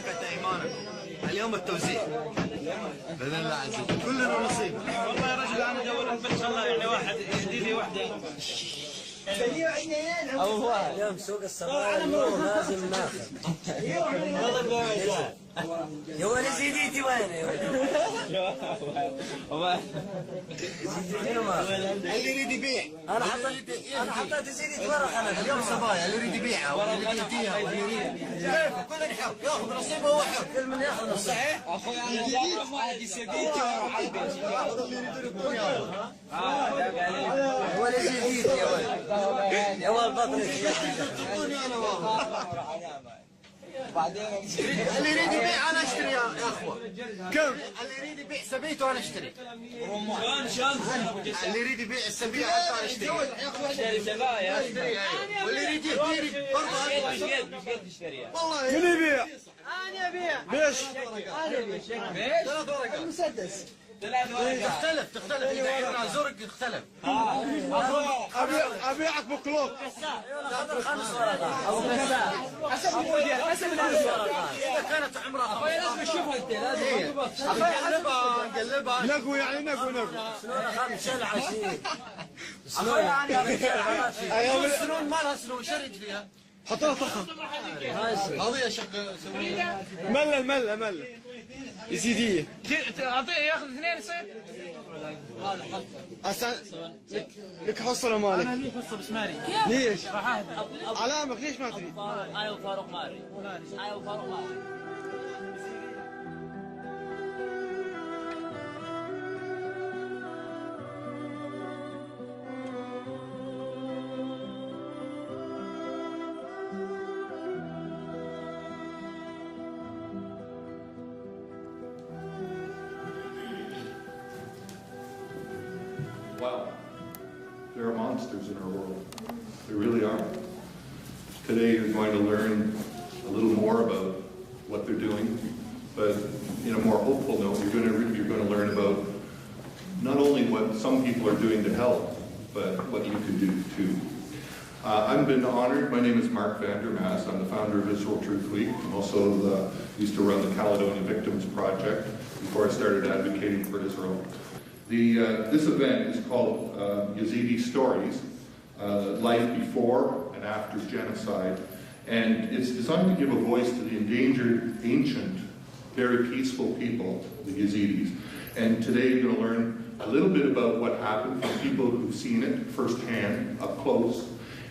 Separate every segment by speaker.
Speaker 1: بركة إيمانكم. اليوم التوزيع بإذن الله عز وجل كلنا نصيب.
Speaker 2: والله يا رجل أنا أدور إن شاء الله يعني واحد يهدي لي واحدة.
Speaker 3: اليوم سوق الصبايا اليوم لازم ناخذ. يا ولد زيديتي وين
Speaker 1: اللي يريد يبيع.
Speaker 3: انا حطيت زيديتي ورق انا اليوم
Speaker 1: صبايا اللي يريد يبيعها واللي يريد يديها واللي يريد كيف كل يحب ياخذ نصيبه هو حر.
Speaker 3: كل من ياخذ نصيبه.
Speaker 1: صحيح؟
Speaker 2: أخوي أنا واحد يسبيتي ويروح على البيت.
Speaker 1: ياخذ اللي يريد الدنيا.
Speaker 3: يا ولد زيديتي يا ولد. يا ولد بطنك.
Speaker 2: بعدين
Speaker 1: اللي يريد يبيع انا اشتري يا اخوه. كم؟ اللي يريد يبيع سبيته انا اشتري. اللي يريد يبيع السبيعه انا اشتري.
Speaker 2: اشتري سبايا.
Speaker 1: واللي يريد يدير برضه
Speaker 2: مش قد تشتريها.
Speaker 1: والله
Speaker 4: من يبيع؟
Speaker 3: انا ابيع.
Speaker 4: ليش؟
Speaker 3: انا ابيع.
Speaker 1: ثلاث ورقات.
Speaker 3: المسدس.
Speaker 1: تختلف اذا زرق يختلف.
Speaker 4: ابيعك بكلوك.
Speaker 3: خمس ورقات. ابو كساء. حسب الموديل حسب ورقات.
Speaker 1: اذا كانت عمرها
Speaker 3: لازم تشوفها انت لازم
Speaker 1: نقلبها
Speaker 4: نقو يعني نقو.
Speaker 3: سنون خمس شل عشرين. سنون يعني
Speaker 1: سنون ما لها سنون شرد فيها.
Speaker 4: حط لها طخم.
Speaker 1: قضيه شق سويها.
Speaker 4: مله يزيديه.
Speaker 2: اعطيه ياخذ اثنين يصير.
Speaker 4: لك حصه مالك.
Speaker 2: انا لي حصه بس ماري.
Speaker 4: ليش؟
Speaker 2: راح اهدى.
Speaker 4: علامك ليش ما تريد؟
Speaker 2: انا وفاروق ماري. انا وفاروق ماري.
Speaker 5: Wow, there are monsters in our world. There really are. Today you're going to learn a little more about what they're doing, but in a more hopeful note, you're going to learn about not only what some people are doing to help, but what you can do too. I've been honored. My name is Mark Vandermaas. I'm the founder of Israel Truth Week. I'm also used to run the Caledonian Victims Project before I started advocating for Israel. This event is called Yazidi Stories, Life Before and After Genocide, and it's designed to give a voice to the endangered, ancient, very peaceful people, the Yazidis. And today you're going to learn a little bit about what happened from people who've seen it firsthand, up close,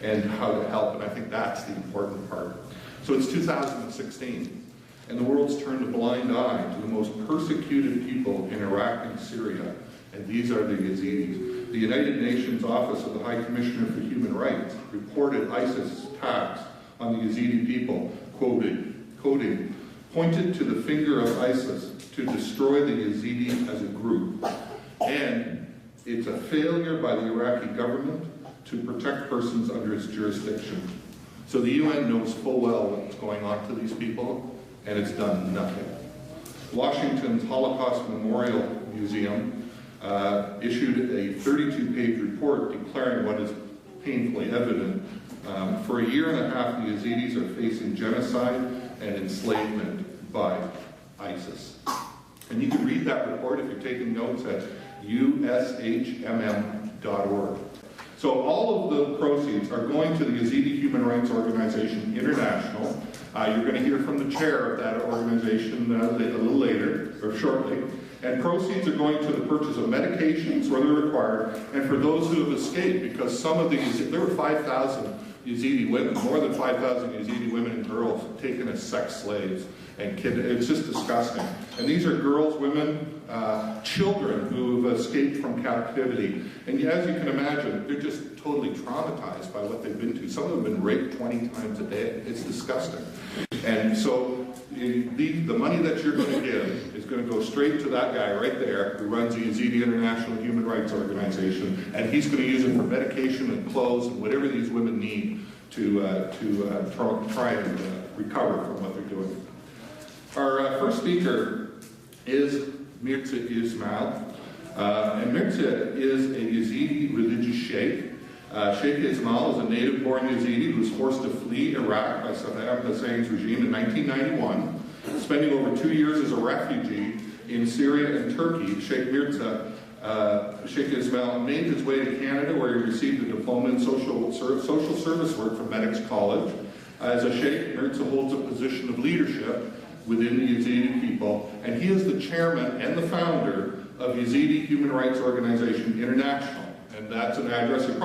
Speaker 5: and how to help, and I think that's the important part. So it's 2016, and the world's turned a blind eye to the most persecuted people in Iraq and Syria, and these are the Yazidis. The United Nations Office of the High Commissioner for Human Rights reported ISIS attacks on the Yazidi people, quoting, pointed to the finger of ISIS to destroy the Yazidi as a group. And it's a failure by the Iraqi government to protect persons under its jurisdiction. So the UN knows full well what's going on to these people, and it's done nothing. Washington's Holocaust Memorial Museum issued a 32-page report declaring what is painfully evident. For a year and a half, the Yazidis are facing genocide and enslavement by ISIS. And you can read that report if you're taking notes at ushmm.org. So all of the proceeds are going to the Yazidi Human Rights Organization International. You're going to hear from the chair of that organization a little later, or shortly. And proceeds are going to the purchase of medications where they're required, and for those who have escaped, because some of these, there were 5,000 Yazidi women, more than 5,000 Yazidi women and girls taken as sex slaves and kidnapped. It's just disgusting. And these are girls, women, children who have escaped from captivity. And as you can imagine, they're just totally traumatized by what they've been through. Some of them have been raped 20 times a day. It's disgusting. And so the money that you're going to give is going to go straight to that guy right there who runs the Yazidi International Human Rights Organization, and he's going to use it for medication and clothes and whatever these women need to try and recover from what they're doing. Our first speaker is Mirza Ismail, and Mirza is a Yazidi religious sheikh. Sheikh Ismail is a native-born Yazidi who was forced to flee Iraq by Saddam Hussein's regime in 1991, spending over 2 years as a refugee in Syria and Turkey, Sheikh Mirza, Sheikh Ismail, made his way to Canada, where he received a diploma in social service work from Medics College. As a Sheikh, Mirza holds a position of leadership within the Yazidi people, and he is the chairman and the founder of Yazidi Human Rights Organization International. And that's an address, if you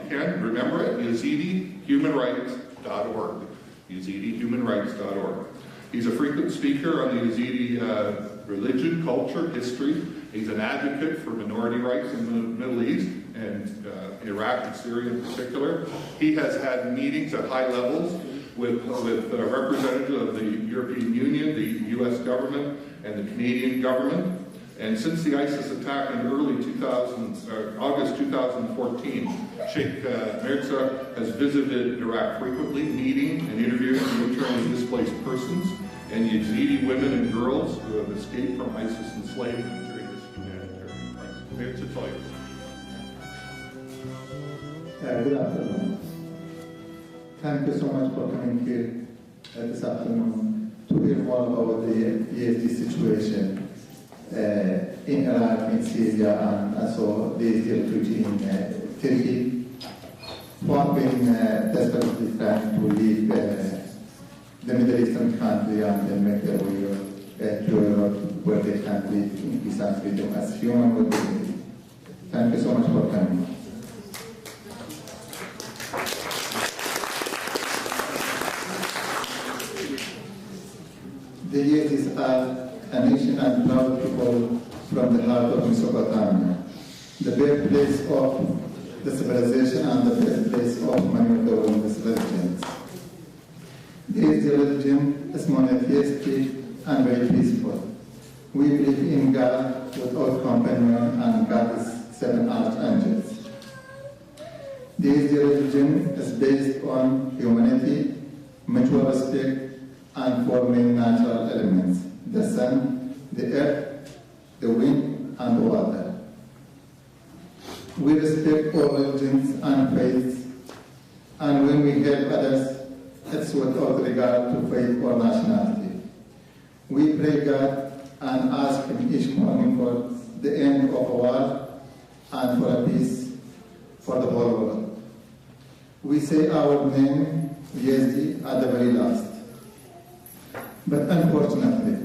Speaker 5: can, remember it, YezidiHumanRights.org. YezidiHumanRights.org. He's a frequent speaker on the Yazidi religion, culture, history. He's an advocate for minority rights in the Middle East, and Iraq and Syria in particular. He has had meetings at high levels with representatives of the European Union, the U.S. government, and the Canadian government. And since the ISIS attack in August 2014, Sheikh Mirza has visited Iraq frequently, meeting and interviewing internally displaced persons and Yazidi women and girls who have escaped from ISIS enslavement during this humanitarian crisis. Mirza, tell you.
Speaker 6: Good afternoon. Thank you so much for coming here this afternoon to hear more about the Yazidi situation in Iraq, in Syria, and also the refugee in Turkey, who have been desperately trying to leave the Middle Eastern country and then make their way to Europe, where they can live in peace and freedom as human with dignity. Thank you so much for coming. The Yazidis are a nation and proud people from the heart of Mesopotamia, the birthplace of the civilization and the birthplace of many of the world's religions. The Yazidi religion is monotheistic and very peaceful. We believe in God without companion and God's 7 archangels. The Yazidi religion is based on humanity, mutual respect, and 4 main natural elements: the sun, the earth, the wind, and the water. We respect all religions and faiths, and when we help others, it's without regard to faith or nationality. We pray God and ask Him each morning for the end of a war and for a peace for the whole world. We say our name, Yazidi, at the very last. But unfortunately,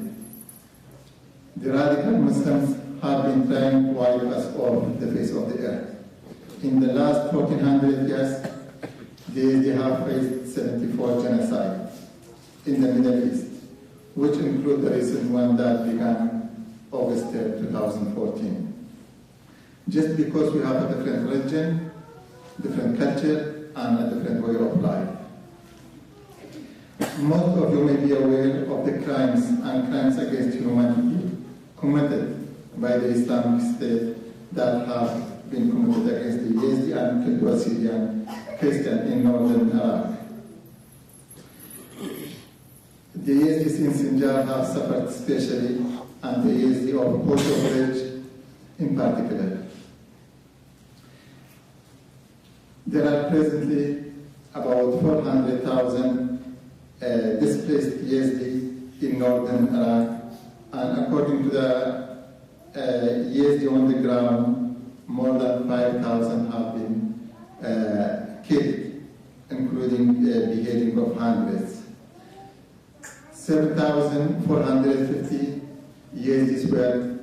Speaker 6: the radical Muslims have been trying to wipe us off the face of the earth. In the last 1400 years, they have faced 74 genocides in the Middle East, which include the recent one that began August 3, 2014. Just because we have a different religion, different culture, and a different way of life. Most of you may be aware of the crimes and crimes against humanity committed by the Islamic State that have been committed against the Yazidi and Kildwa Syrian Christian in northern Iraq. The Yazidis in Sinjar have suffered especially, and the Yazidi of Porto Village in particular. There are presently about 400,000 displaced Yazidi in northern Iraq, and according to the Yazidi on the ground, more than 5,000 have been killed, including beheading of hundreds. 7,450 Yazidis were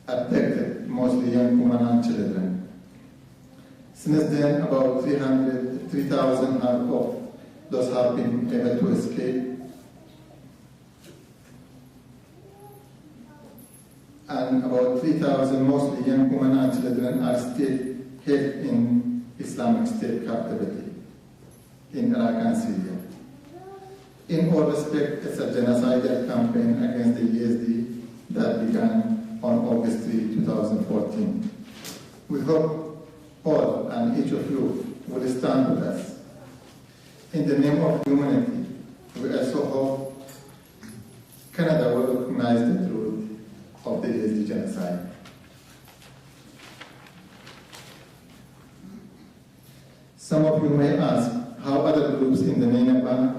Speaker 6: abducted, mostly young women and children. Since then, about 3,000 of those have been able to escape. And about 3,000, mostly young women and children, are still held in Islamic State captivity in Iraq and Syria. In all respect, it's a genocidal campaign against the Yazidi that began on August 3, 2014. We hope all and each of you will stand with us. In the name of humanity, we also hope Canada will recognize the truth of the Yazidi genocide. Some of you may ask how other groups in the Nineveh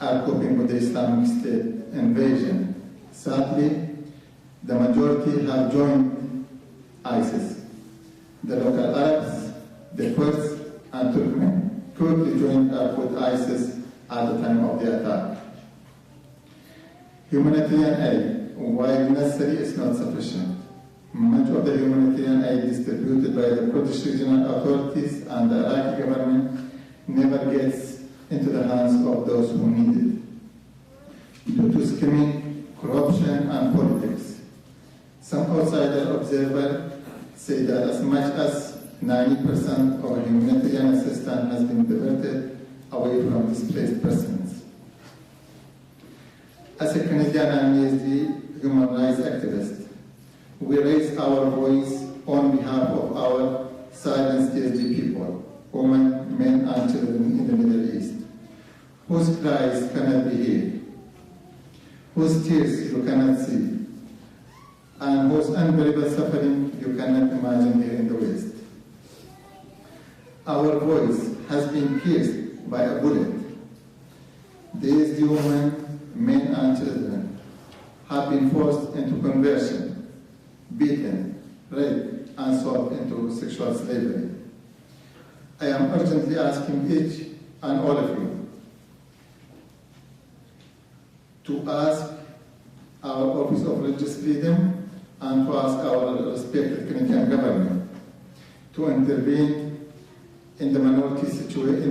Speaker 6: are coping with the Islamic State invasion Sadly, the majority have joined ISIS. The local Arabs, the Kurds, and Turkmen quickly joined up with ISIS at the time of the attack. Humanitarian aid, while necessary, is not sufficient. Much of the humanitarian aid distributed by the Kurdish regional authorities and the Iraqi government never gets into the hands of those who need it, due to skimming, corruption, and politics. Some outsider observers say that as much as 90% of humanitarian assistance has been diverted away from displaced persons. As a Canadian and Yazidi human rights activist, we raise our voice on behalf of our silenced Yazidi people, women, men, and children in the Middle East, whose cries cannot be heard, whose tears you cannot see, and whose unbearable suffering you cannot imagine here in the West. Our voice has been pierced by a bullet. These women, men, and children have been forced into conversion, beaten, raped, and sold into sexual slavery. I am urgently asking each and all of you to ask our Office of Religious Freedom and to ask our respected Canadian government to intervene in the minority situation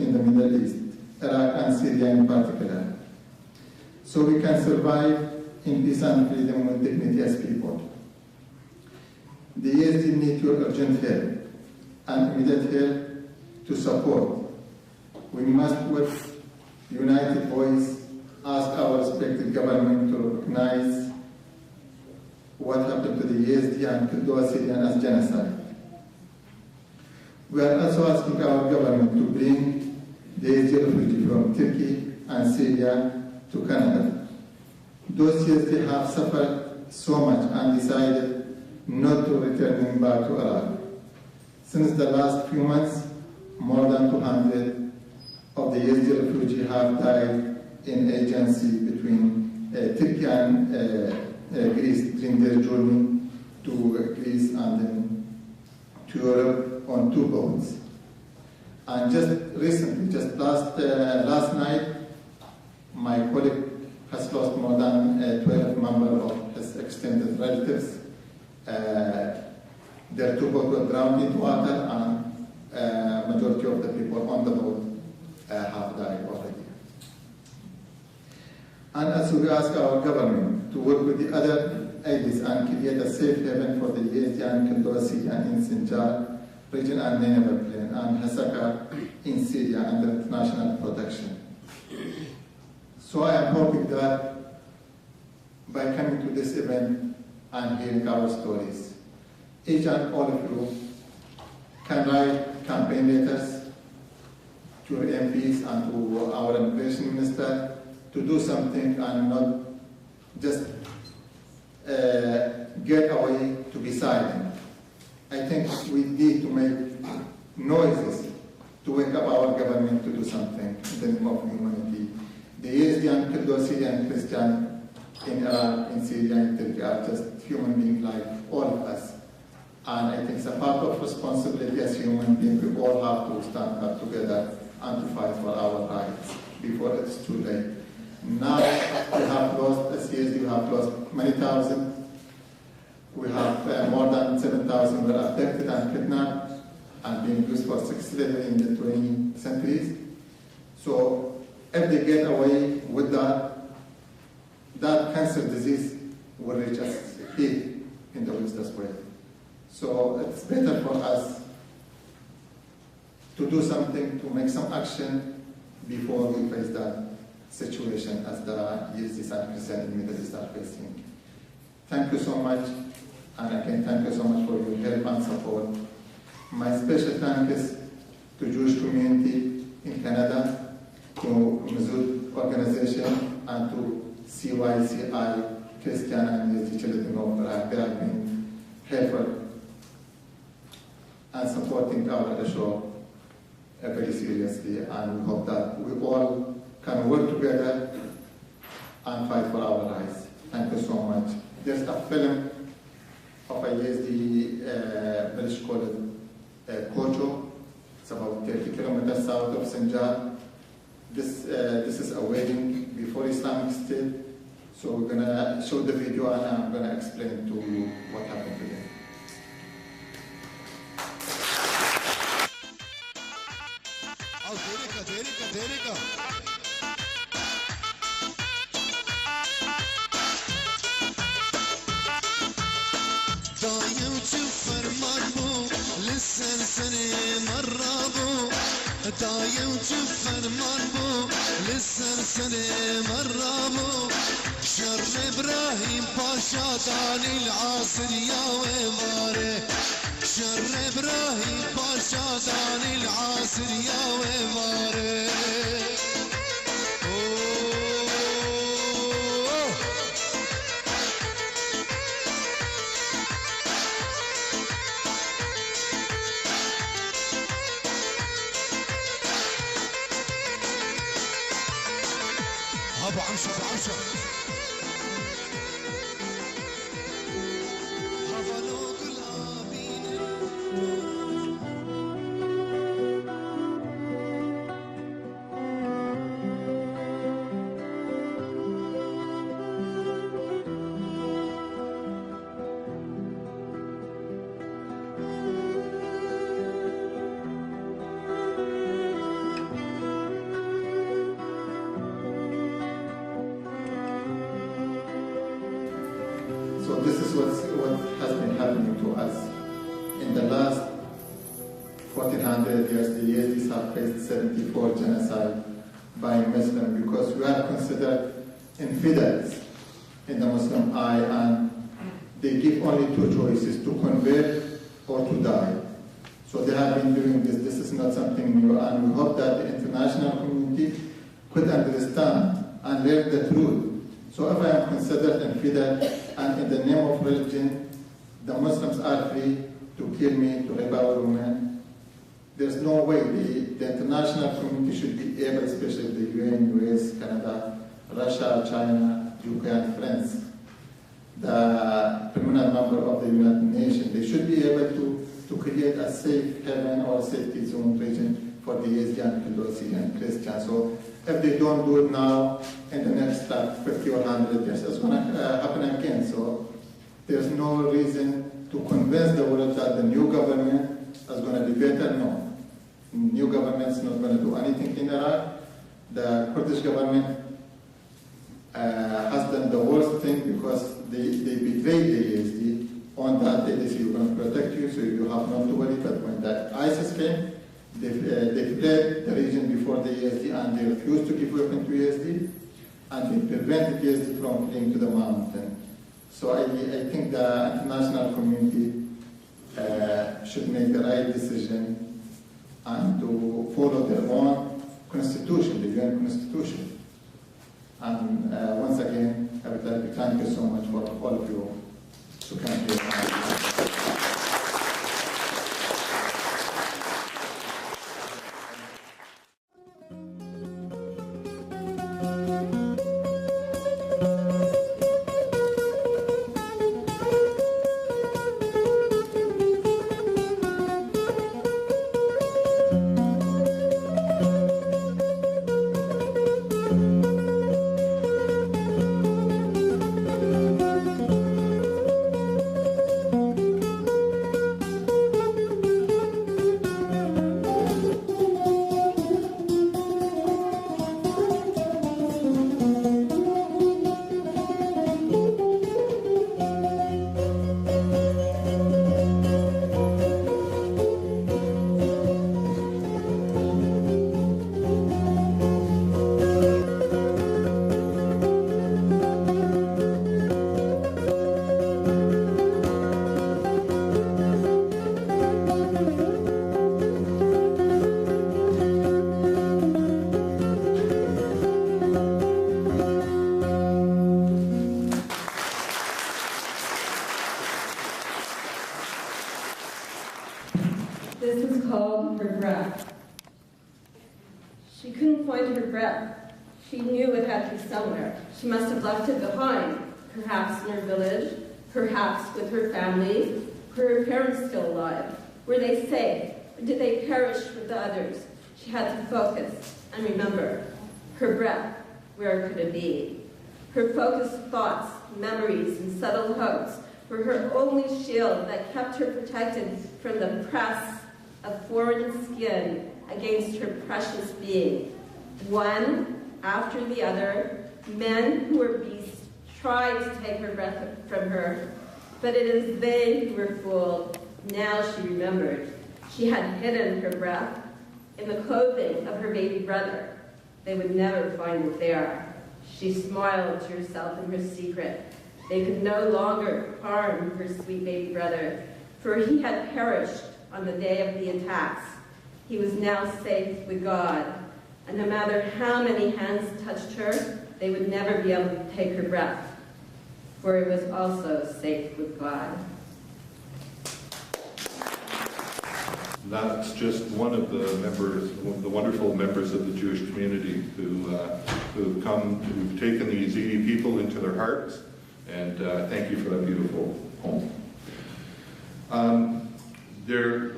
Speaker 6: in the Middle East, Iraq and Syria in particular, so we can survive in peace and freedom with dignity as people. The Yazidis need your urgent help and immediate help to support. We must, with united voice, ask our respected government to recognize what happened to the Yazidi and Kurdo Syrian as genocide. We are also asking our government to bring the Yazidi refugees from Turkey and Syria to Canada. Those Yazidis have suffered so much and decided not to return back to Iraq. Since the last few months, more than 200 of the Yazidi refugees have died in agency between Turkey and Greece during their journey to Greece and then to Europe on 2 boats. And just recently, just last night, my colleague has lost more than 12 members of his extended relatives. Their 2 boats were drowned in water, and majority of the people on the boat have died already. And as we ask our government to work with the other aides and create a safe haven for the Yazidi and Kurdo Syrian in Sinjar region and Nineveh Plain and Hasaka in Syria under international protection. So I am hoping that by coming to this event and hearing our stories, each and all of you can write campaign letters to your MPs and to our immigration minister to do something and not just get away to be silent. I think we need to make noises to wake up our government to do something in the name of humanity. The Yazidi and Kurdo Syrian Christian in Iraq, in Syria, in Turkey are just human beings like all of us. And I think it's a part of responsibility as human beings. We all have to stand up together and to fight for our rights before it's too late. Now we have lost, as Yazidi, we have lost many thousands. We have more than 7,000 were abducted and kidnapped and being used for sex slavery in the 20th centuries. So if they get away with that, that cancer disease will reach us here in the West as well. So it's better for us to do something, to make some action before we face that situation as the Yazidis and Christians in the Middle East are facing. Thank you so much. And again, thank you so much for your help and support. My special thanks to Jewish community in Canada, to Mizud organization, and to CYCI, Christian and Yazidi Children of Iraq. They have been helpful and supporting our show very seriously, and we hope that we all can work together and fight for our rights. there's a film of a Yazidi village called Kocho. It's about 30 kilometers south of Sinjar. This is a wedding before Islamic State. So we're going to show the video and I'm going to explain to you what happened to them.
Speaker 7: دايم تفن مربو للسلسلة مرابو شر إبراهيم باشا داني العاصر يا وماره شر إبراهيم باشا داني العاصر يا وماره
Speaker 6: So this is what has been happening to us. In the last 1400 years, the Yazidis have faced 74 genocide by Muslims because we are considered infidels in the Muslim eye, and they give only two choices, to convert or to die. So they have been doing this. This is not something new, and we hope that the international community could understand and learn the truth. So if I am considered infidel, and in the name of religion, the Muslims are free to kill me, to rape our women, there's no way. The international community should be able, especially the UN, US, Canada, Russia, China, UK, and France, the permanent member of the United Nations, they should be able to create a safe haven or safety zone region for the Yazidi and Kildossi and Christians. So if they don't do it now, in the next 50 or 100 years, it's going to happen again. So there's no reason to convince the world that the new government is going to be better. No. New government is not going to do anything in Iraq. The Kurdish government has done the worst thing because they betrayed the Yazidi. On that day, they say, we're going to protect you, so you have not to worry. But when the ISIS came, they fled the region before the Yazidi, and they refused to give weapons to Yazidi, and they prevented Yazidi from fleeing to the mountain. So I think the international community should make the right decision and to follow their own constitution, the UN constitution. And once again, I would like to thank you so much for all of you to come here.
Speaker 8: This was called her breath. She couldn't find her breath. She knew it had to be somewhere. She must have left it behind, perhaps in her village, perhaps with her family. Were her parents still alive? Were they safe? Or did they perish with the others? She had to focus and remember. Her breath, where could it be? Her focused thoughts, memories, and subtle hopes were her only shield that kept her protected from the press of foreign skin against her precious being. One after the other, men who were beasts tried to take her breath from her, but it is they who were fooled. Now she remembered. She had hidden her breath in the clothing of her baby brother. They would never find it there. She smiled to herself in her secret. They could no longer harm her sweet baby brother, for he had perished on the day of the attacks. He was now safe with God, and no matter how many hands touched her, they would never be able to take her breath, for it was also safe with God.
Speaker 5: That's just one of the members, the wonderful members of the Jewish community who've taken the Yazidi people into their hearts, and thank you for that beautiful poem. There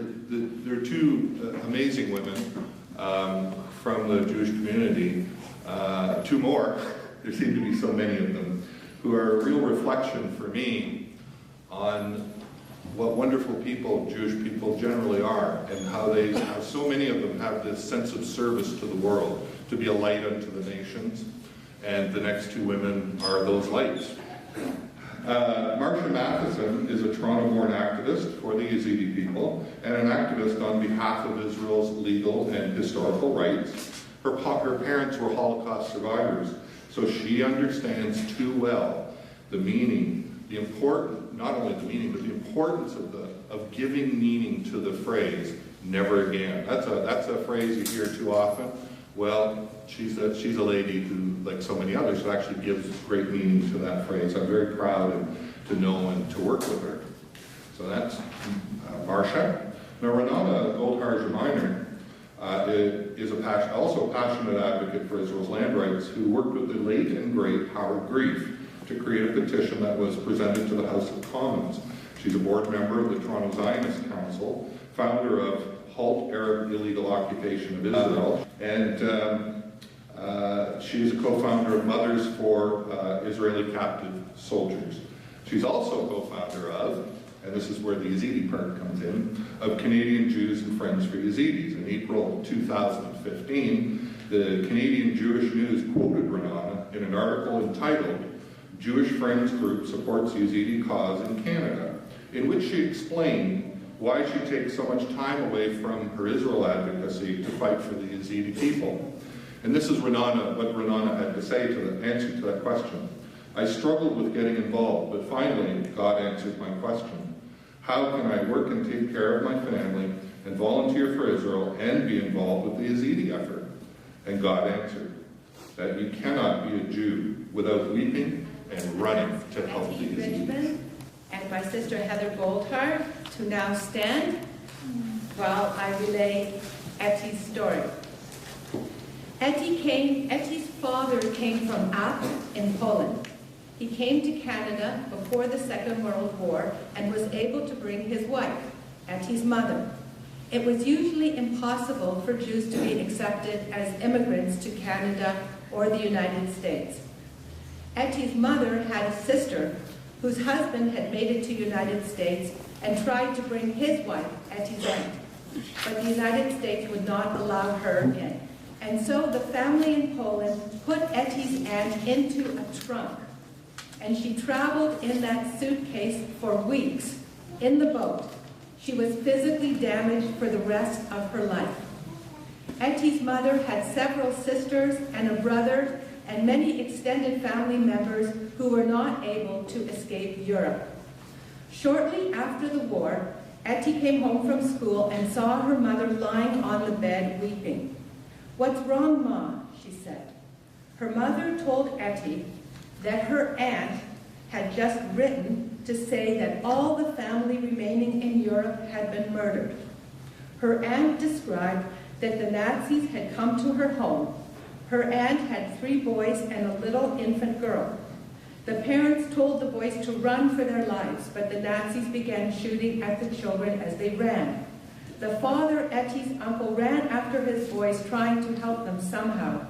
Speaker 5: are two amazing women from the Jewish community, two more, there seem to be so many of them, who are a real reflection for me on what wonderful people Jewish people generally are, and how so many of them have this sense of service to the world, to be a light unto the nations, and the next two women are those lights. Marcia Matheson is a Toronto-born activist for the Yazidi people, and an activist on behalf of Israel's legal and historical rights. Her parents were Holocaust survivors, so she understands too well the meaning, not only the meaning, but the importance of giving meaning to the phrase, never again. That's a phrase you hear too often. Well, she's a lady who, like so many others, who actually gives great meaning to that phrase. I'm very proud to know and to work with her. So that's Marcia. Now, Renata Goldhardt-Miner is also a passionate advocate for Israel's land rights, who worked with the late and great Howard Grief to create a petition that was presented to the House of Commons. She's a board member of the Toronto Zionist Council, founder of Halt Arab Illegal Occupation of Israel, and she is a co-founder of Mothers for Israeli Captive Soldiers. She's also co-founder of, and this is where the Yazidi part comes in, of Canadian Jews and Friends for Yazidis. In April 2015, the Canadian Jewish News quoted Renata in an article entitled, "Jewish Friends Group Supports Yazidi Cause in Canada," in which she explained why she takes so much time away from her Israel advocacy to fight for the Yazidi people. And this is what Renata had to say to the answer to that question. "I struggled with getting involved, but finally God answered my question. How can I work and take care of my family and volunteer for Israel and be involved with the Yazidi effort?" And God answered that you cannot be a Jew without weeping and running to help the Yazidis.
Speaker 9: And my sister Heather Goldhardt to now stand while I relay Etty's story. Etty's father came from Ap in Poland. He came to Canada before the Second World War and was able to bring his wife, Etty's mother. It was usually impossible for Jews to be accepted as immigrants to Canada or the United States. Etty's mother had a sister whose husband had made it to the United States and tried to bring his wife, Etty's aunt, but the United States would not allow her in. And so the family in Poland put Etty's aunt into a trunk, and she traveled in that suitcase for weeks in the boat. She was physically damaged for the rest of her life. Etty's mother had several sisters and a brother and many extended family members who were not able to escape Europe. Shortly after the war, Etty came home from school and saw her mother lying on the bed weeping. "What's wrong, Ma?" she said. Her mother told Etty that her aunt had just written to say that all the family remaining in Europe had been murdered. Her aunt described that the Nazis had come to her home. Her aunt had 3 boys and a little infant girl. The parents told the boys to run for their lives, but the Nazis began shooting at the children as they ran. The father, Etty's uncle, ran after his boys, trying to help them somehow.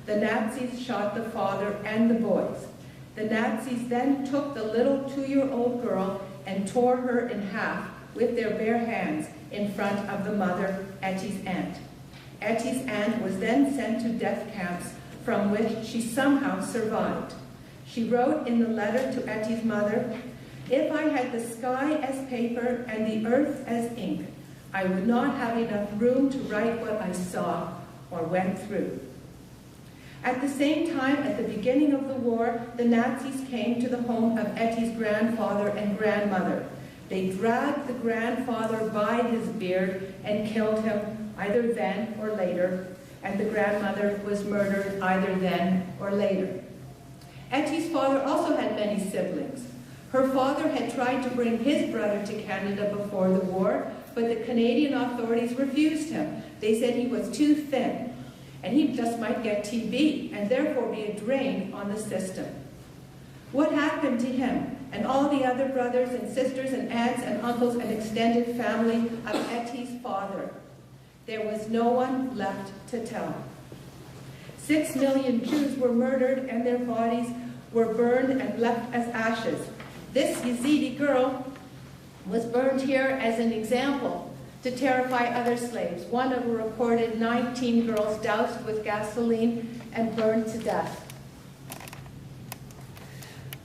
Speaker 9: The Nazis shot the father and the boys. The Nazis then took the little 2-year-old girl and tore her in half with their bare hands in front of the mother, Etty's aunt. Etty's aunt was then sent to death camps from which she somehow survived. She wrote in the letter to Etty's mother, "If I had the sky as paper and the earth as ink, I would not have enough room to write what I saw or went through." At the same time, at the beginning of the war, the Nazis came to the home of Etty's grandfather and grandmother. They dragged the grandfather by his beard and killed him either then or later, and the grandmother was murdered either then or later. Etty's father also had many siblings. Her father had tried to bring his brother to Canada before the war, but the Canadian authorities refused him. They said he was too thin, and he just might get TB, and therefore be a drain on the system. What happened to him and all the other brothers and sisters and aunts and uncles and extended family of Etty's father? There was no one left to tell. 6 million Jews were murdered and their bodies were burned and left as ashes. This Yazidi girl was burned here as an example to terrify other slaves. One of a reported 19 girls doused with gasoline and burned to death.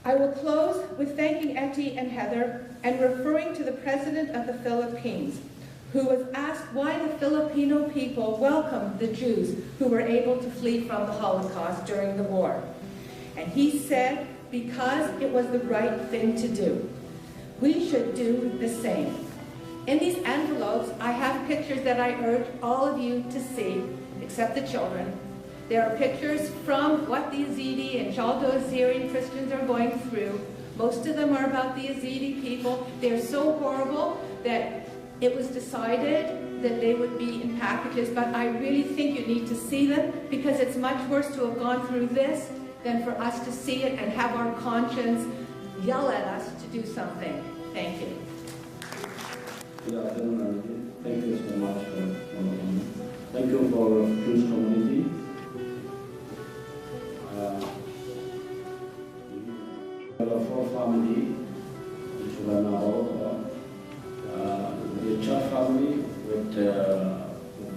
Speaker 9: I will close with thanking Etty and Heather and referring to the President of the Philippines, who was asked why the Filipino people welcomed the Jews who were able to flee from the Holocaust during the war. And he said, because it was the right thing to do. We should do the same. In these envelopes, I have pictures that I urge all of you to see, except the children. There are pictures from what the Yazidi and Chaldo-Assyrian Christians are going through. Most of them are about the Yazidi people. They're so horrible that it was decided that they would be in packages, but I really think you need to see them because it's much worse to have gone through this than for us to see it and have our conscience yell at us to do something. Thank you.
Speaker 10: Good afternoon. Thank you so much. Thank you for Jewish community. For family, which we are now, the Church family with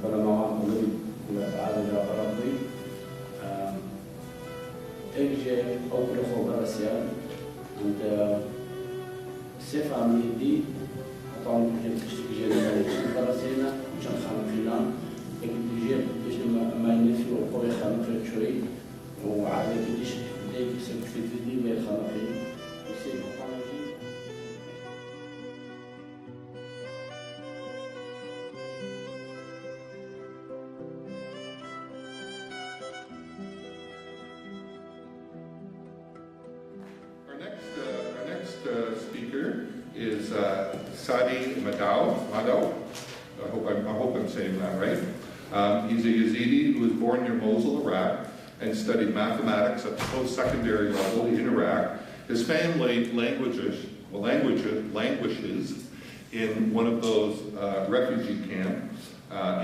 Speaker 10: Panama, with Arabia, Egge, Oprah Garcia, and ces familles طبعا بتشتغل دراسينا عشان خانقنا بيجي بيجي ما ينفي وقوي خانق شوي وعلى بيجي بدي سكتي دي بخانقين يصير خانقين.
Speaker 5: Our next speaker is Sadi Madao. I hope I'm saying that right. He's a Yazidi who was born near Mosul, Iraq, and studied mathematics at the post-secondary level in Iraq. His family languishes in one of those refugee camps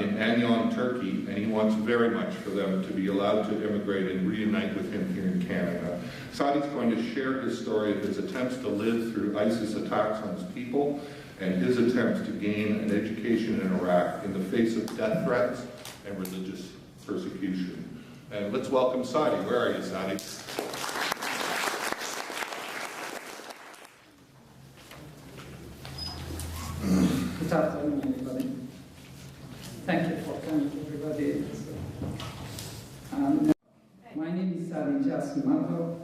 Speaker 5: in Anyon, Turkey, and he wants very much for them to be allowed to immigrate and reunite with him here in Canada. Sadi's going to share his story of his attempts to live through ISIS attacks on his people and his attempts to gain an education in Iraq in the face of death threats and religious persecution. And let's welcome Sadi. Where are you, Sadi?
Speaker 11: Good afternoon, everybody. Thank you for coming, everybody. My name is Sadi Jasmato.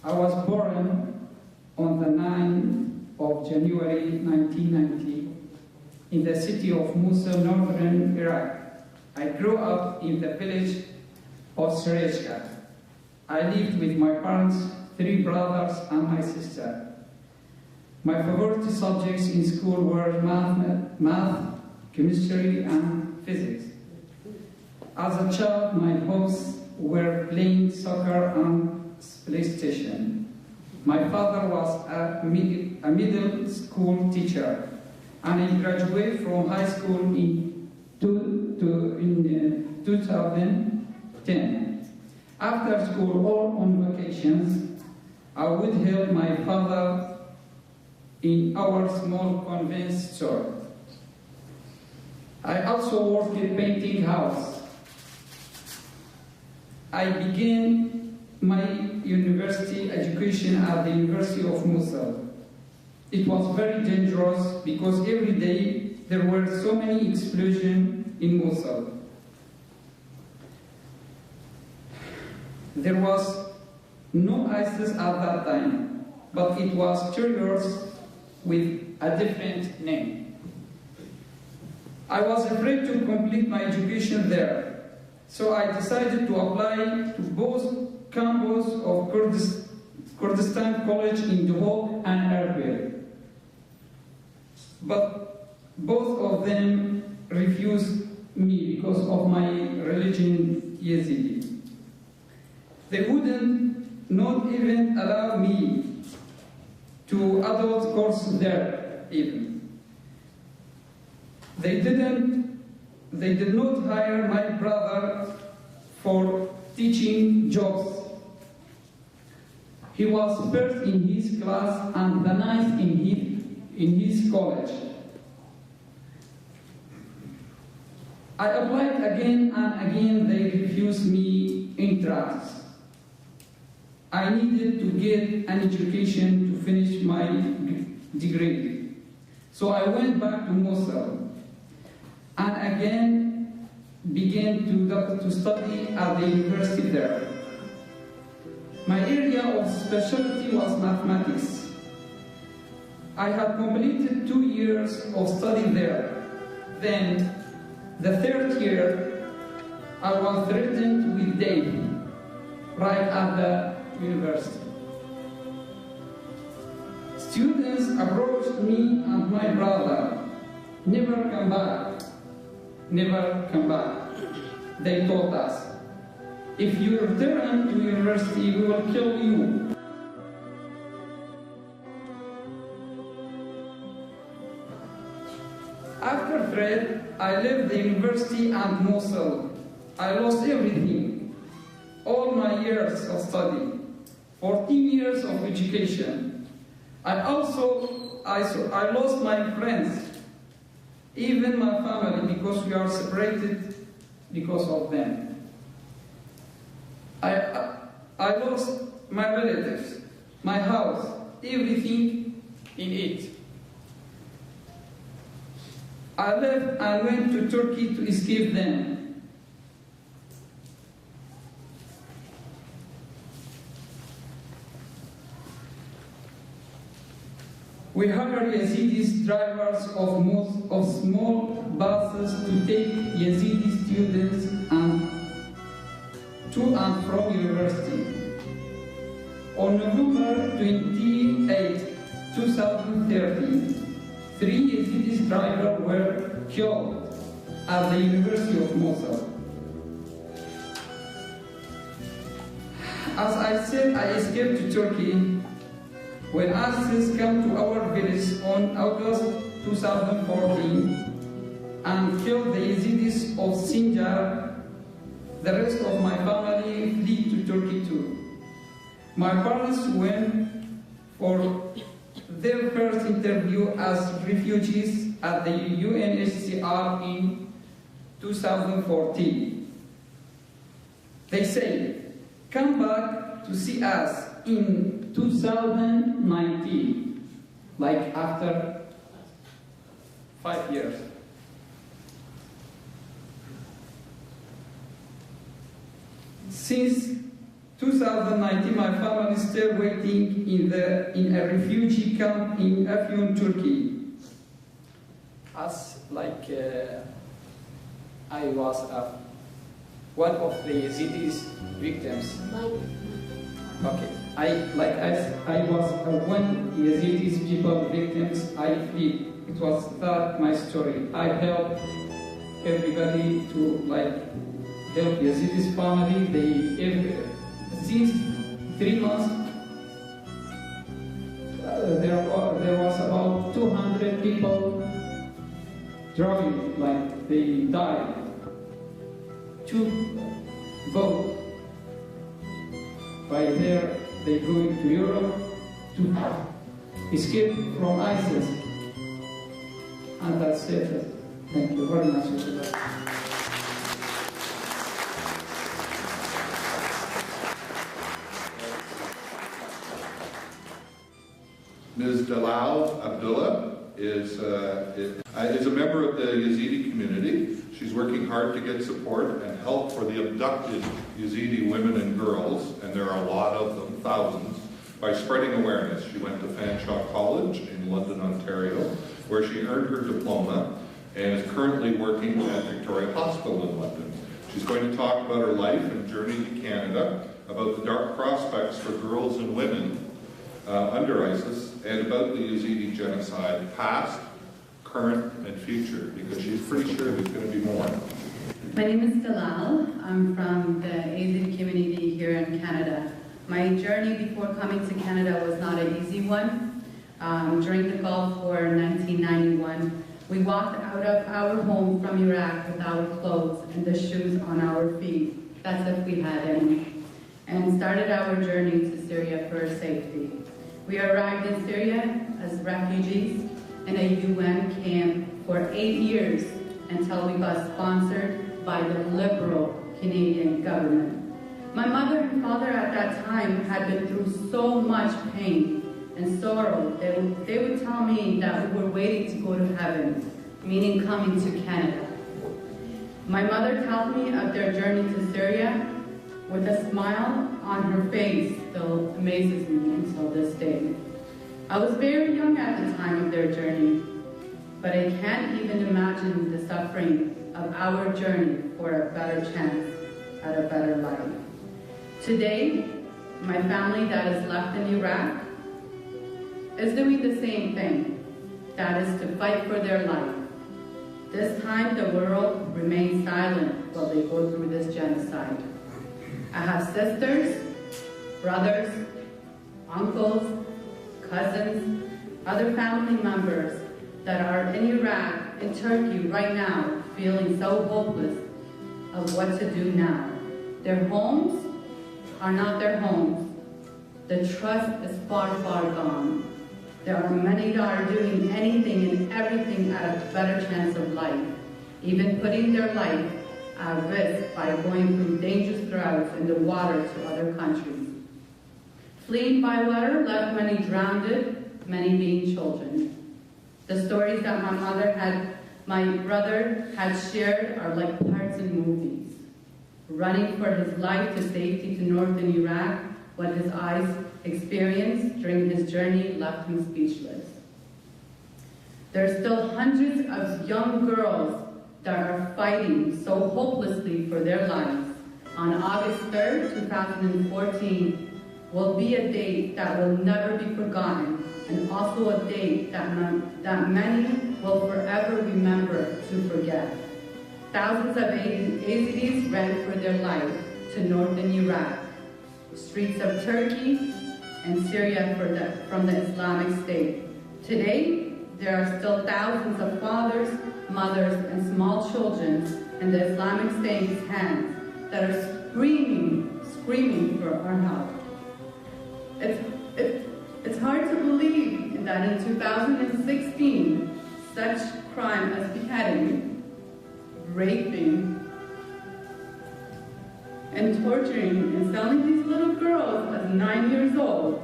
Speaker 11: I was born on the 9th of January 1990 in the city of Mosul, northern Iraq. I grew up in the village of Sereshka. I lived with my parents, 3 brothers, and my sister. My favorite subjects in school were math, chemistry, and physics. As a child, my hobbies were playing soccer and PlayStation. My father was a middle school teacher, and I graduated from high school in 2010. After school or on vacations, I would help my father in our small convenience store. I also worked in painting house. I began my university education at the University of Mosul. It was very dangerous because every day there were so many explosions in Mosul. There was no ISIS at that time, but it was terrorists with a different name. I was afraid to complete my education there, so I decided to apply to both campus of Kurdistan College in Duhok and Erbil. But both of them refused me because of my religion, Yazidi. They wouldn't not even allow me to adult course there even. They did not hire my brother for teaching jobs. He was first in his class and the ninth in his college. I applied again and again, they refused me entrance. I needed to get an education to finish my degree. So I went back to Mosul and again began to study at the university there. My area of specialty was mathematics. I had completed 2 years of study there. Then, the third year, I was threatened with death right at the university. Students approached me and my brother. Never come back. Never come back. They told us, if you return to university, we will kill you. After threat, I left the university and Mosul. I lost everything. All my years of study. 14 years of education. I lost my friends, even my family, because we are separated because of them. I lost my relatives, my house, everything in it. I left and went to Turkey to escape them. We hired Yazidi drivers of small buses to take Yazidi students to and from university. On November 28, 2013, 3 Yazidi drivers were killed at the University of Mosul. As I said, I escaped to Turkey. When ISIS came to our village on August 2014 and killed the Yazidis of Sinjar, the rest of my family fled to Turkey too. My parents went for their first interview as refugees at the UNHCR in 2014. They said, come back to see us in 2019, like after 5 years. Since 2019, my family is still waiting in a refugee camp in Afyon, Turkey. As I was one of the Yazidis victims. Okay, I was one Yazidis people victims. I fled. It was that my story. I helped everybody to help Yazidis family. Since 3 months there was about 200 people drowning, like they died. 2 boats. By there, they go to Europe to escape from ISIS. And that's it. Thank you very much.
Speaker 5: Ms. Dalal Abdullah is a member of the Yazidi community. She's working hard to get support and help for the abducted Yazidi women and girls, and there are a lot of them, thousands, by spreading awareness. She went to Fanshawe College in London, Ontario, where she earned her diploma and is currently working at Victoria Hospital in London. She's going to talk about her life and journey to Canada, about the dark prospects for girls and women under ISIS, and about the Yazidi genocide, past, current, and future, because she's pretty sure there's going to be more.
Speaker 12: My name is Dalal. I'm from the Yazidi community here in Canada. My journey before coming to Canada was not an easy one. During the Gulf War in 1991, we walked out of our home from Iraq with our clothes and the shoes on our feet, that's if we had any, and started our journey to Syria for safety. We arrived in Syria as refugees in a UN camp for 8 years until we got sponsored by the liberal Canadian government. My mother and father at that time had been through so much pain and sorrow. They would tell me that we were waiting to go to heaven, meaning coming to Canada. My mother told me of their journey to Syria with a smile on her face still amazes me until this day. I was very young at the time of their journey, but I can't even imagine the suffering of our journey for a better chance at a better life. Today, my family that is left in Iraq is doing the same thing, that is to fight for their life. This time the world remains silent while they go through this genocide. I have sisters, brothers, uncles, cousins, other family members that are in Iraq and Turkey right now feeling so hopeless of what to do now. Their homes are not their homes. The trust is far, far gone. There are many that are doing anything and everything at a better chance of life, even putting their life at risk by going through dangerous routes in the water to other countries. Fleeing by water left many drowned, many being children. The stories that my brother had shared are like parts in movies. Running for his life to safety to northern Iraq, what his eyes experienced during his journey left him speechless. There are still hundreds of young girls that are fighting so hopelessly for their lives. On August 3rd, 2014, will be a date that will never be forgotten, and also a date that many will forever remember to forget. Thousands of Yazidis ran for their life to northern Iraq, streets of Turkey and Syria from the Islamic State. Today, there are still thousands of fathers, mothers, and small children in the Islamic State's hands that are screaming for our help. It's hard to believe that in 2016, such crime as beheading, raping, and torturing and selling these little girls as 9 years old,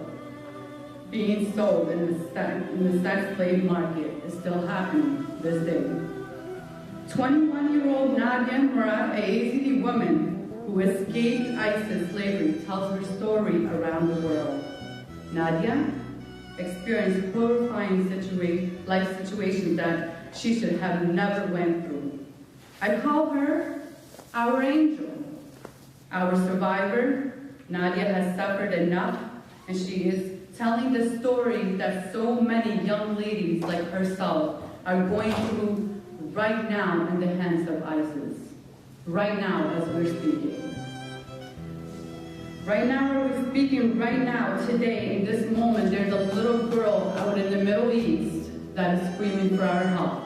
Speaker 12: being sold in the sex slave market is still happening this day. 21-year-old Nadia Murad, a Yazidi woman who escaped ISIS slavery, tells her story around the world. Nadia experienced horrifying life situations that she should have never went through. I call her our angel, our survivor. Nadia has suffered enough, and she is telling the story that so many young ladies like herself are going through right now in the hands of ISIS. Right now, as we're speaking. Right now, we're speaking right now, today, in this moment, there's a little girl screaming for our help.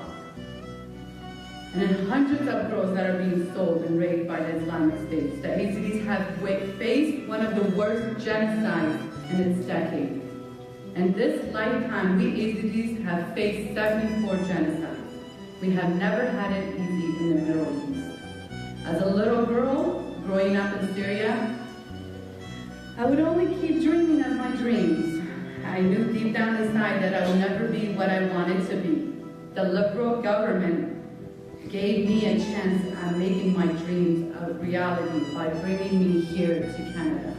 Speaker 12: And then hundreds of girls that are being sold and raped by the Islamic State. The ezidis have faced one of the worst genocides in its decade. In this lifetime, we ezidis have faced 74 genocides. We have never had it easy in the Middle East. As a little girl, growing up in Syria, I would only keep dreaming of my dreams. I knew deep down inside that I would never be what I wanted to be. The liberal government gave me a chance at making my dreams a reality by bringing me here to Canada.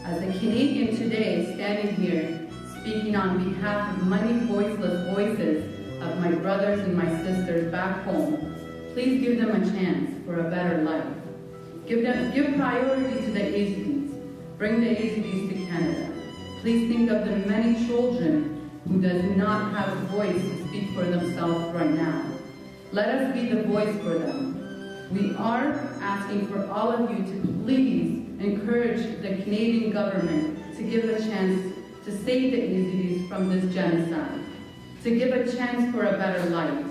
Speaker 12: As a Canadian today, standing here, speaking on behalf of many voiceless voices of my brothers and my sisters back home, please give them a chance for a better life. Give priority to the ezidis. Bring the ezidis to Canada. Please think of the many children who does not have a voice to speak for themselves right now. Let us be the voice for them. We are asking for all of you to please encourage the Canadian government to give a chance to save the ezidis from this genocide, to give a chance for a better life.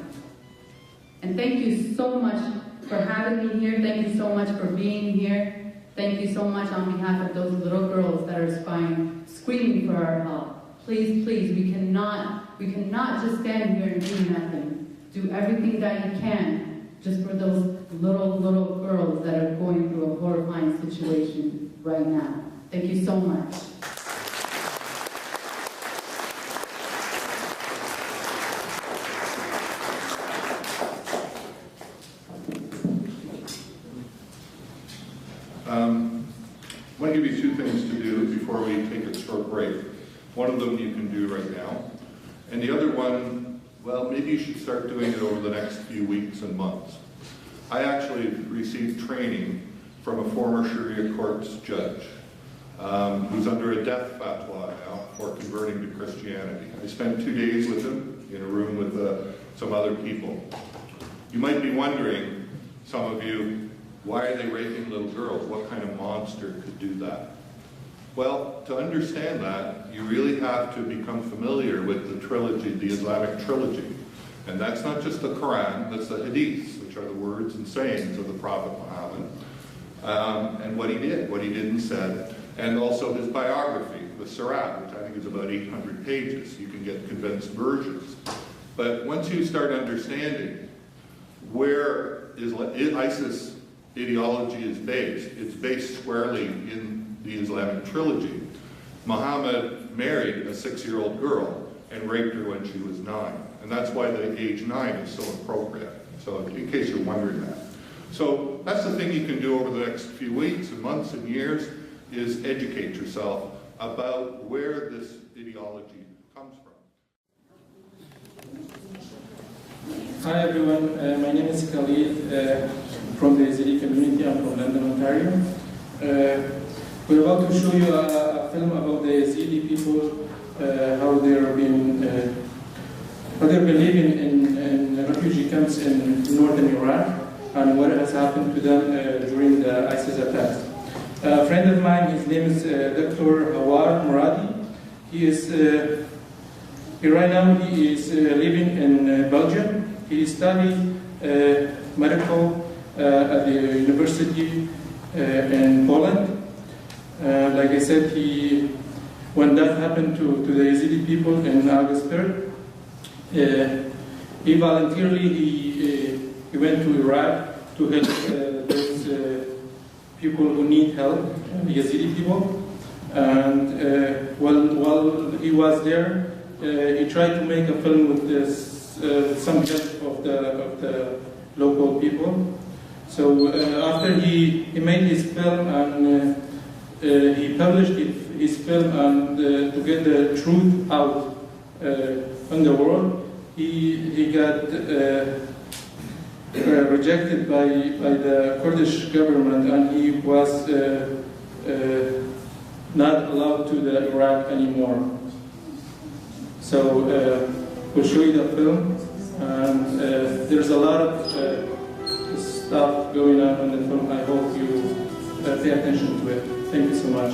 Speaker 12: And thank you so much for having me here. Thank you so much for being here. Thank you so much on behalf of those little girls that are screaming for our help. Please, please, we cannot just stand here and do nothing. Do everything that you can just for those little girls that are going through a horrifying situation right now. Thank you so much.
Speaker 5: I want to give you two things to do before we take a short break. One of them you can do right now, and the other one, well, maybe you should start doing it over the next few weeks and months. I actually received training from a former Sharia courts judge who's under a death fatwa now for converting to Christianity. I spent 2 days with him in a room with some other people. You might be wondering, some of you, why are they raping little girls? What kind of monster could do that? Well, to understand that, you really have to become familiar with the trilogy, the Islamic trilogy. And that's not just the Quran, that's the Hadiths, which are the words and sayings of the Prophet Muhammad, and what he did and said, and also his biography, the Sirat, which I think is about 800 pages. You can get condensed versions. But once you start understanding where ISIS ideology is based, it's based squarely in the Islamic trilogy. Muhammad married a 6-year-old girl and raped her when she was 9. And that's why the age 9 is so appropriate. So in case you're wondering that. So that's the thing you can do over the next few weeks and months and years, is educate yourself about where this ideology comes from.
Speaker 13: Hi everyone, my name is Khalid from the Yazidi community. I'm from London, Ontario. We're about to show you a film about the Yazidi people, how they're living in refugee camps in northern Iraq, and what has happened to them during the ISIS attacks. A friend of mine, his name is Dr. Hawar Muradi. Right now he is living in Belgium. He studied medical at the university in Poland. Like I said, when that happened to the Yazidi people in August 3rd, he voluntarily he went to Iraq to help those people who need help, the Yazidi people. And while he was there, he tried to make a film with some help of the local people. So after he made his film and he published his film, and to get the truth out in the world, he got rejected by the Kurdish government, and he was not allowed to the Iraq anymore. So we'll show you the film, and there's a lot of stuff going on in the film. I hope you pay attention to it. Thank you so much.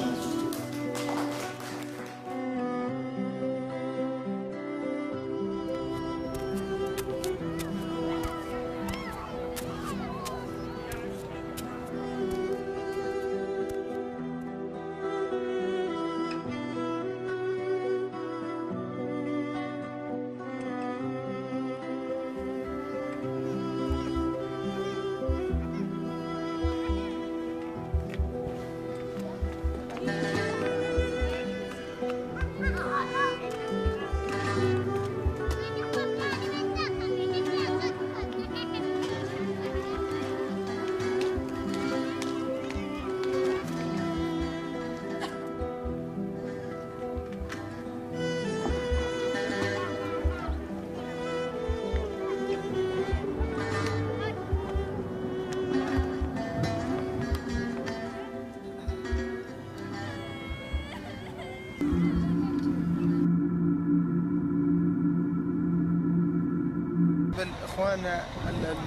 Speaker 14: إخواننا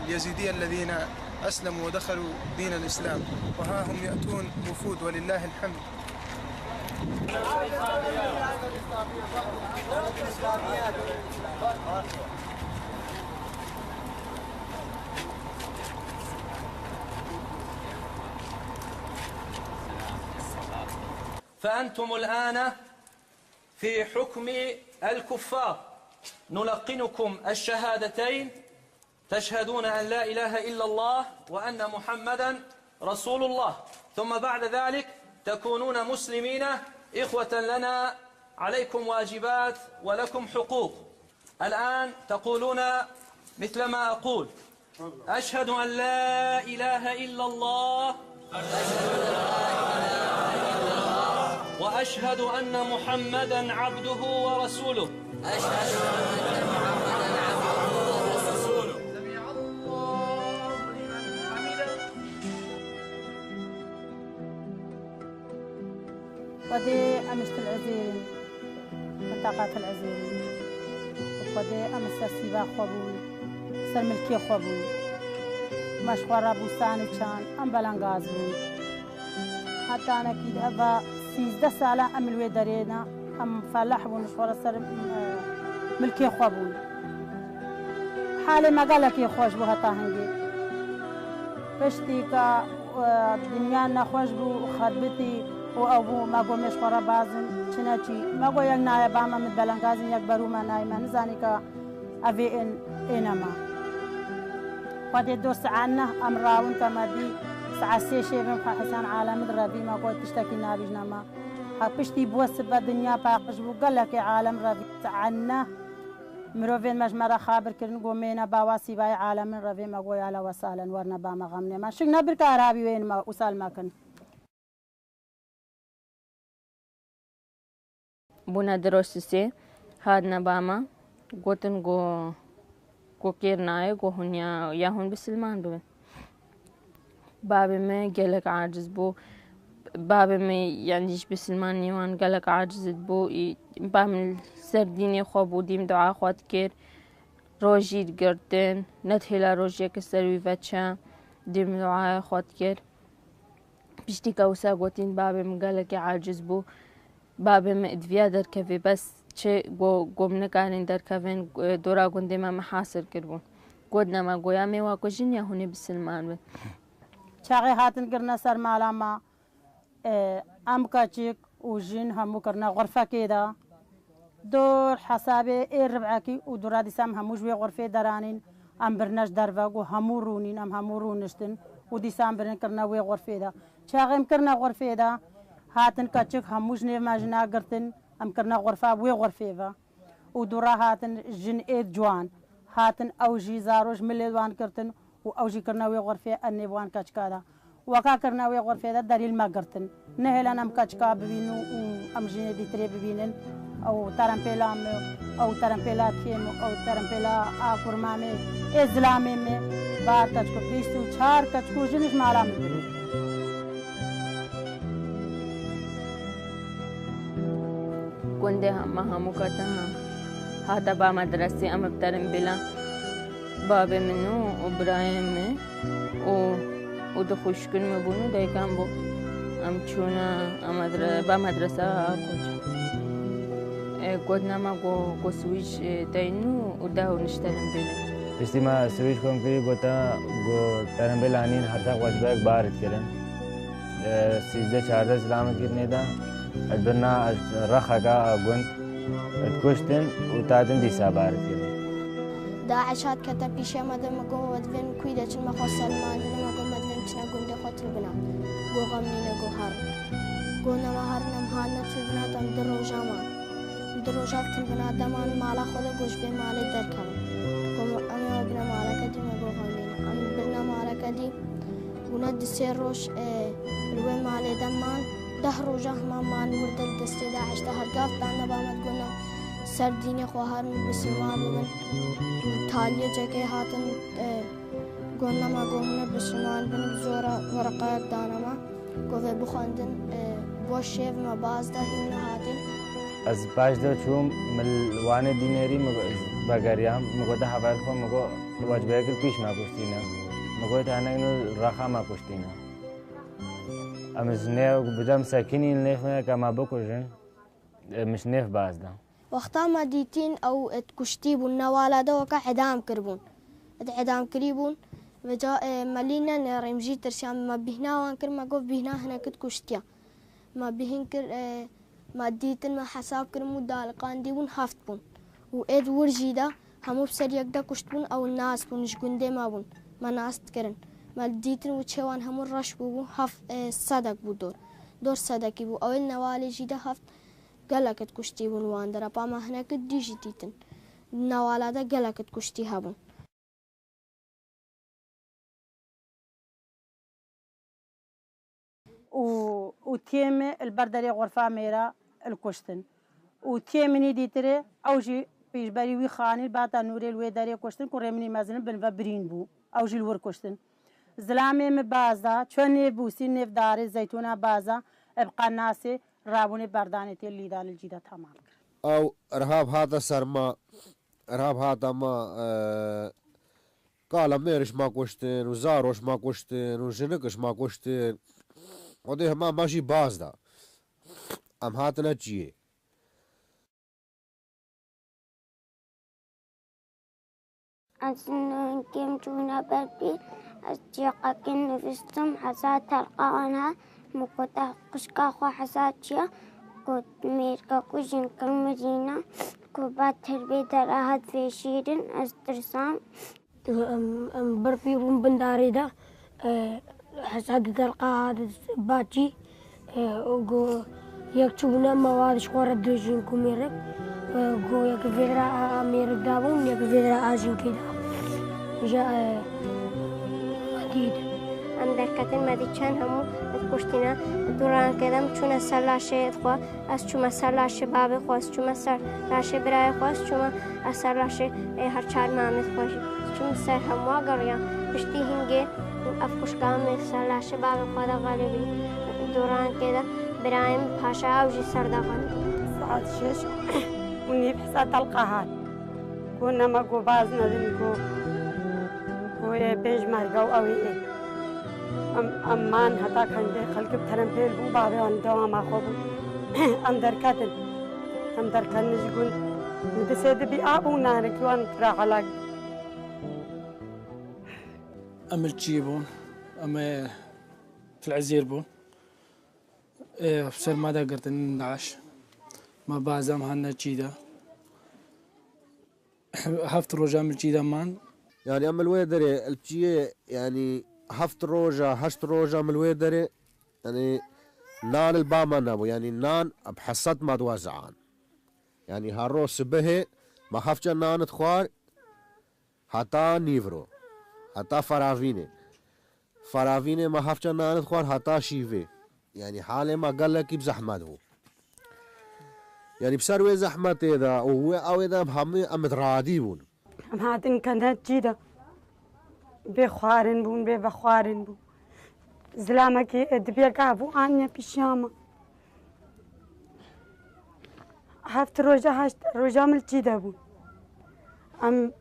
Speaker 14: اليزيدية الذين أسلموا ودخلوا دين الإسلام، وها هم يأتون وفود ولله الحمد.
Speaker 15: فأنتم الآن في حكم الكفار، نلقنكم الشهادتين، تشهدون أن لا إله إلا الله وأن محمدا رسول الله، ثم بعد ذلك تكونون مسلمين إخوة لنا، عليكم واجبات ولكم حقوق. الآن تقولون مثل ما أقول: أشهد أن لا إله إلا الله وأشهد أن محمدا عبده ورسوله. أشهد أن محمدا عبده ورسوله. سمع الله لمن حمده.
Speaker 16: ودي أمشت العزيرين منطقة العزيرين، ودي أمس سرسيبا خوابون سرملكي خوابون مشوارا بوستاني كان أم بلنغاز بون. حتى أنا كيد أبا 13 سالة أم الويدرينا أم فلاح بون مشوارا سر ملكي خوابون. حالي ما قالك يخوش بو هتا هنجي بشتيكا دنيانا خوش بو خربتي وأبو ما قو مشوارا بازن چنچی ما قو یک نایبا ما مد بلنغازن یک برو ما نایما نزانی که أبي إنما ودي دوس عنه أم راون كما دي سعسي شيبن حسن عالم الربي ما قلت تشتكي نابجنا ما هبشتي بوس بدنيا باقش بقول لك عالم ربي عنه مروفين مجمرة خابر كرن قومينا باواسي باي عالم الربي ما قوي على وسالا ورنا باما غمني ما شقنا بالكهربي وين ما وصال ما كن
Speaker 17: بونا دروسي هادنا باما قوتن को केरना है को हुनिया या हुन बिसलमान बे बाबे में गलक आजिज बो बाबे में يعني बिसलमान निवान गलक आजिज बो بعمل سرديني خواب وديم دعاء خوات كير روجي قرتين نتهلا روجي كسروي فتشا ديم دعاء خوات كير بيشتي كوسا قوتين بابي من قالك عاجز بو بابي ما ادفيا در كفي بس چه گم نکردن در کافین دورا گنده ما محاصر کردن گودنا ما گویا می واکوجین یا هنی بسلمان بود
Speaker 16: چاقی هاتن کرنا سر مالا ما ام کاچیک وجین همو کرنا غرفه کیدا دور حسابه ربعکی و دورا دیسام همو جوی غرفه درانین ام برنش دروا همو رونین ام همو رونشتن و دیسام برن کرنا وی غرفه دا چاقیم کرنا غرفه دا هاتن کاچیک هموش نیو ماجنا گرتن أم كرنا غرفة بوي غرفة ودورا هاتن جن إيد جوان هاتن أوجي زاروج مليوان كرتن وأوجي كرنا وي غرفة النبوان كاتشكادا وكا كرنا وي غرفة دليل ما كرتن نهلا أم كاتشكا ببينو أم جيني دي تري ببينن أو ترامبيلا أو ترامبيلا تيم أو ترامبيلا آكور مامي إزلامي مي بار كاتشكو بيستو چار كاتشكو جنش مالا مبرو
Speaker 17: كنده هم كتها هذا با مدرسة أم بترم بلا بابي منو إبراهيم ودخوش كن مبونو ده كان بو أم چونا با مدرسة كوش قدنا ما go سويش تينو وده ونشترم بلا
Speaker 18: بس ما سويش كم كذي قطع ترم بلا عنين هذا واجبك بارد كلام 13 سلامة كرني ده البرنا رخاقا قنت تكوشتن وتادن دي سابارت كده
Speaker 19: داعشات كتب كيشا مدى مقوم ودفن كويدة چلما خوص سلمان دل مقوم مدفن چنا قنده خطر بنا قو غمنين قو هار قو نمهار نمهانا تلبنا دم دروجا مان دروجا تلبنا دمان مالا خودا قوش بي مالي دركم قو امي وقنا مالا كدي مقو غمنين امي برنا مالا كدي وند سير روش الوي مالي دمان ده روجه ما نورد دسته داعش ده هرقاف دانا بامد قلنا سرديني خوهر بسلمان ببن تالية جاكي هاتن قلنا ما قومنا بسلمان بن بزورة ورقاك دانا ما قوة بخاندن بوش شيف ما باز ده هنا هاتن
Speaker 18: از باش دو چوم مل وانه دینری بگریم مگوده حوال خو مگو واجبه کر پیش ما کشتینا مگوده تانه رخا ما کشتینا امز نه بدم ساکنی نه کما بکوجن مش نف بازدا
Speaker 19: وقتا ما ديتين أو تكشتيبون نوالدا وكا عدام كربون عدام كريبون وجا مالينا نرمجي ترشام ما بهنا وان كر ما قف بهنا هنا كت كشتيا ما بهن كر ما ديتن ما حساب كر مدالقان ديبون هفتبون وإد ورجيدا همو بسر يقدا كشتبون أو الناس بون جگنده ما بون ما ناس تكرن ما ديتن وچوان همو رش بو هفت صدق بو دور صدقي بو أول نوالي جيدا هفت قلقت كشتي بون واندرا باما هناك ديجي ديتن نوالادا قلقت كشتي هابون
Speaker 16: وتيم البردري غرفة ميرا الكشتن وتيمني ديتري أوجي بيجبري وي خاني باتا نوري الويداري كشتن كوريمني مازن بالفبرين بو أوجي الور كشتن زلامي مبازا چون بوسي نف داري زيتونة بازا ابقى ناسي رابوني برداني اللي دان الجيدة تمام
Speaker 20: او ارهاب هذا سرما ارهاب هذا ما قال ميرش ما كشتن وزاروش ما كشتن وجنكش ما كشتن وده ما ماشي بازدا ام هاتنا جيه
Speaker 21: أصلاً كم تونا بدي أشتاق كن نفسهم حسات القانا مقطع قشقا خو حساتيا كود ميركا كوجن كمدينة كوبات تربية راحت في شيرين أسترسام
Speaker 22: بربي بنداري دا حساد القاعدة باتي وقو يكتبنا مواد شقورة دوجين كوميرك وقو يكفيدرا أميرك دابون يكفيدرا آجين كده جاء مديد
Speaker 21: أندر كتن مديشان همو كشتنا دوران كدم چون سرلاشه خوا از چون سرلاشه باب خوا از چون سرلاشه برای خوا از چون سرلاشه هر چهار مامت خوش چون سر هموا گریا پشتی هنگه افکشکام سرلاشه باب خوا دا غالبی دوران كده برایم پاشا وجي سرداغان
Speaker 23: ساعات 6 وني بحسات القهات كنا ما قبازنا ذنكو هو بيج مرقو أوي أمان هتا كان دي خلق بترم بيل بو بابي عن دوام أخوبو أندر كان نجقون ندسيد بي آبو نانك وان كرا علاق
Speaker 24: أم الجيبون أم في العزير بون بسر ما قرت النعاش ما بعزم هنا جيدا هفت روجا من جيدا مان
Speaker 20: يعني أما الويدري الجيه يعني هفت روجا هشت روجا من الويدري يعني نان الباما نابو يعني نان بحصت ما دوازعان يعني هارو سبه ما خفجا نان تخوار حتى نيفرو حتى فراوينه ما خفجا نان تخوار حتى شيفي يعني حاله ما قال لك بزحمت هو يعني بسروي زحمت إذا وهو أو إذا هم متراديون
Speaker 23: هاتن كانت جيدا بخوارن بون بخوارن بون زلامك دبي كابو أني بيشامة هفت روجا مل جيدا بون أم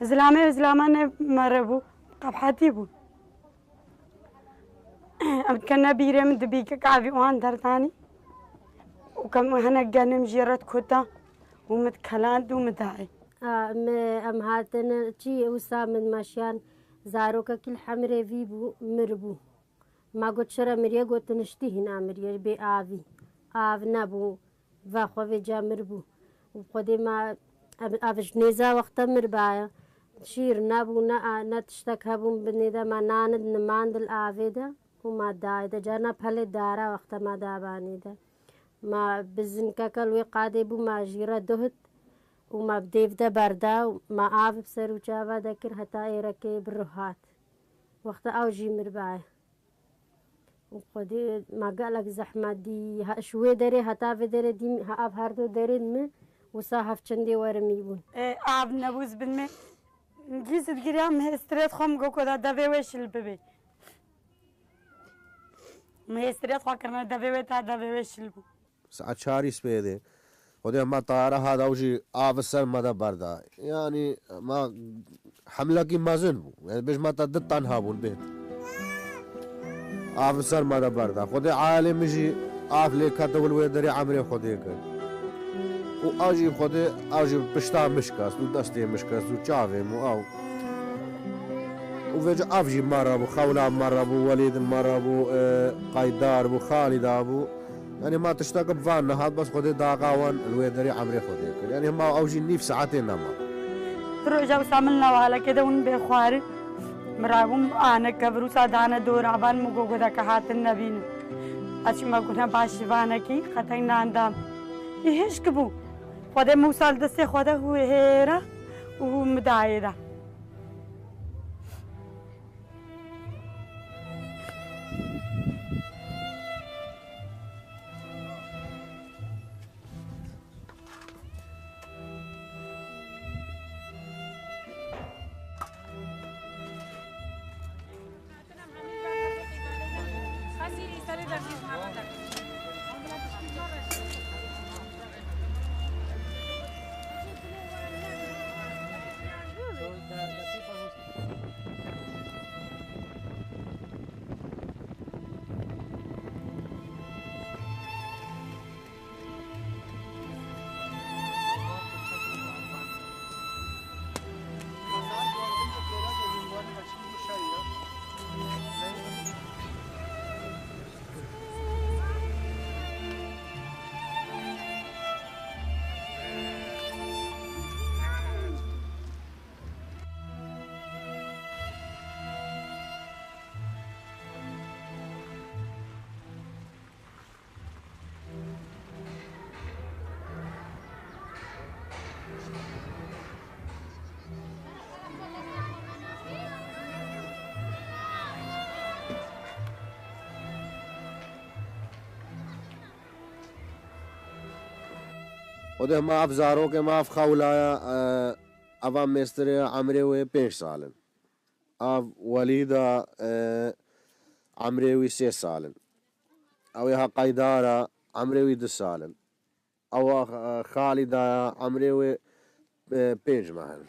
Speaker 23: زلامة مربو قبحتي بون أم كنا بيرة من دبي كعبي وان درتاني وكم هنا جانم جيرت كوتا ومتكلاند ومداعي
Speaker 22: أم هاتن تي وسام ماشيان زاروكا كل حمرة فيبو مربو ما قلت شرا مريا قلت نشتي هنا مريا بآفي آف نبو فاخو في جا مربو وقدي ما آفش نيزا وقتا مربايا شير نبو نتشتك هبون بنيدا ما ناند نماند الآفي دا وما دايدا جانا بحالي دارا وقتا ما داباني دا ما بزنكا كالوي قادي بو ما جيرا دهت وما بديف دا بردا وما آف بسر وجاوا داكر حتى إيراكي بروحات وقتا أوجي مربايا وقدي ما قالك زحمة دي شوي داري حتى في داري دي آف هاردو داري دمي وصاحف چندي ورميبون
Speaker 23: آف نبوز بالمي جيزت قريام استريت خم قوكو دا دافي ويش الببي ما استريت خوا كرنا دافي ويتا دافي ويش البو
Speaker 20: ساعات شاري سبيدي خدي ما طيارة هذا وجي السر مدى بردا يعني ما حملة كي ما زنبو يعني بيش ما تدت عنها البيت السر مدى بردا خدي عالم يجي لي كتب الويدري عمري خدي كن واجي خدي اجي بشتا مشكاس ودستي مشكاس وشافي مو او وفيجي افجي مرة ابو خولا مرة ابو وليد مرة ابو قيدار ابو خالد ابو يعني ما تشتاق بفان هاد بس خدي داقاون الويدري عمري خدي يعني ما اوجي نيف ساعتين نما
Speaker 23: تروح وساملنا وهلا كده ونبخواري مراهم انا كبرو سادانا دور عبان مغوغو دا كهات النبين اشما كنا باشوانا كي خطينا عندام يهش كبو خدي موسال دسي خدي هو هيرا وهو مدايدا
Speaker 20: وده ما افزارو के ما خولاया अवा मिस्त्री عمري وي 5 سالن av وليدة عمري وي 6 سالن او يها قيدارة عمري وي 2 سالن او خالدة عمري وي 5 مهن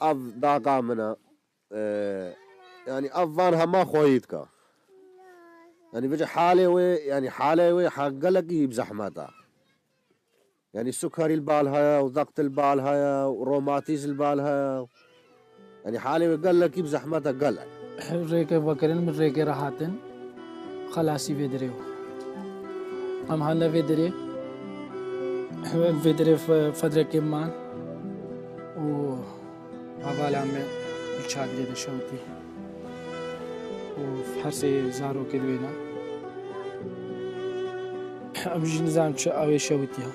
Speaker 20: اف داقا منا يعني افانها ما خويتك يعني بيجي حالي وي حق لك بزحمتها يعني سكري البالها وضغط البالها وروماتيز البالها يعني حالي قال لك بزحمتها قال لك
Speaker 24: ريك بكرين من ريك راحتن خلاصي فيدريو ام هلا فيدري فدري كمان و حوالا में الشادري ده شوتي وفي حرسي زارو كدوينا أمجي نظام أوي شوتيها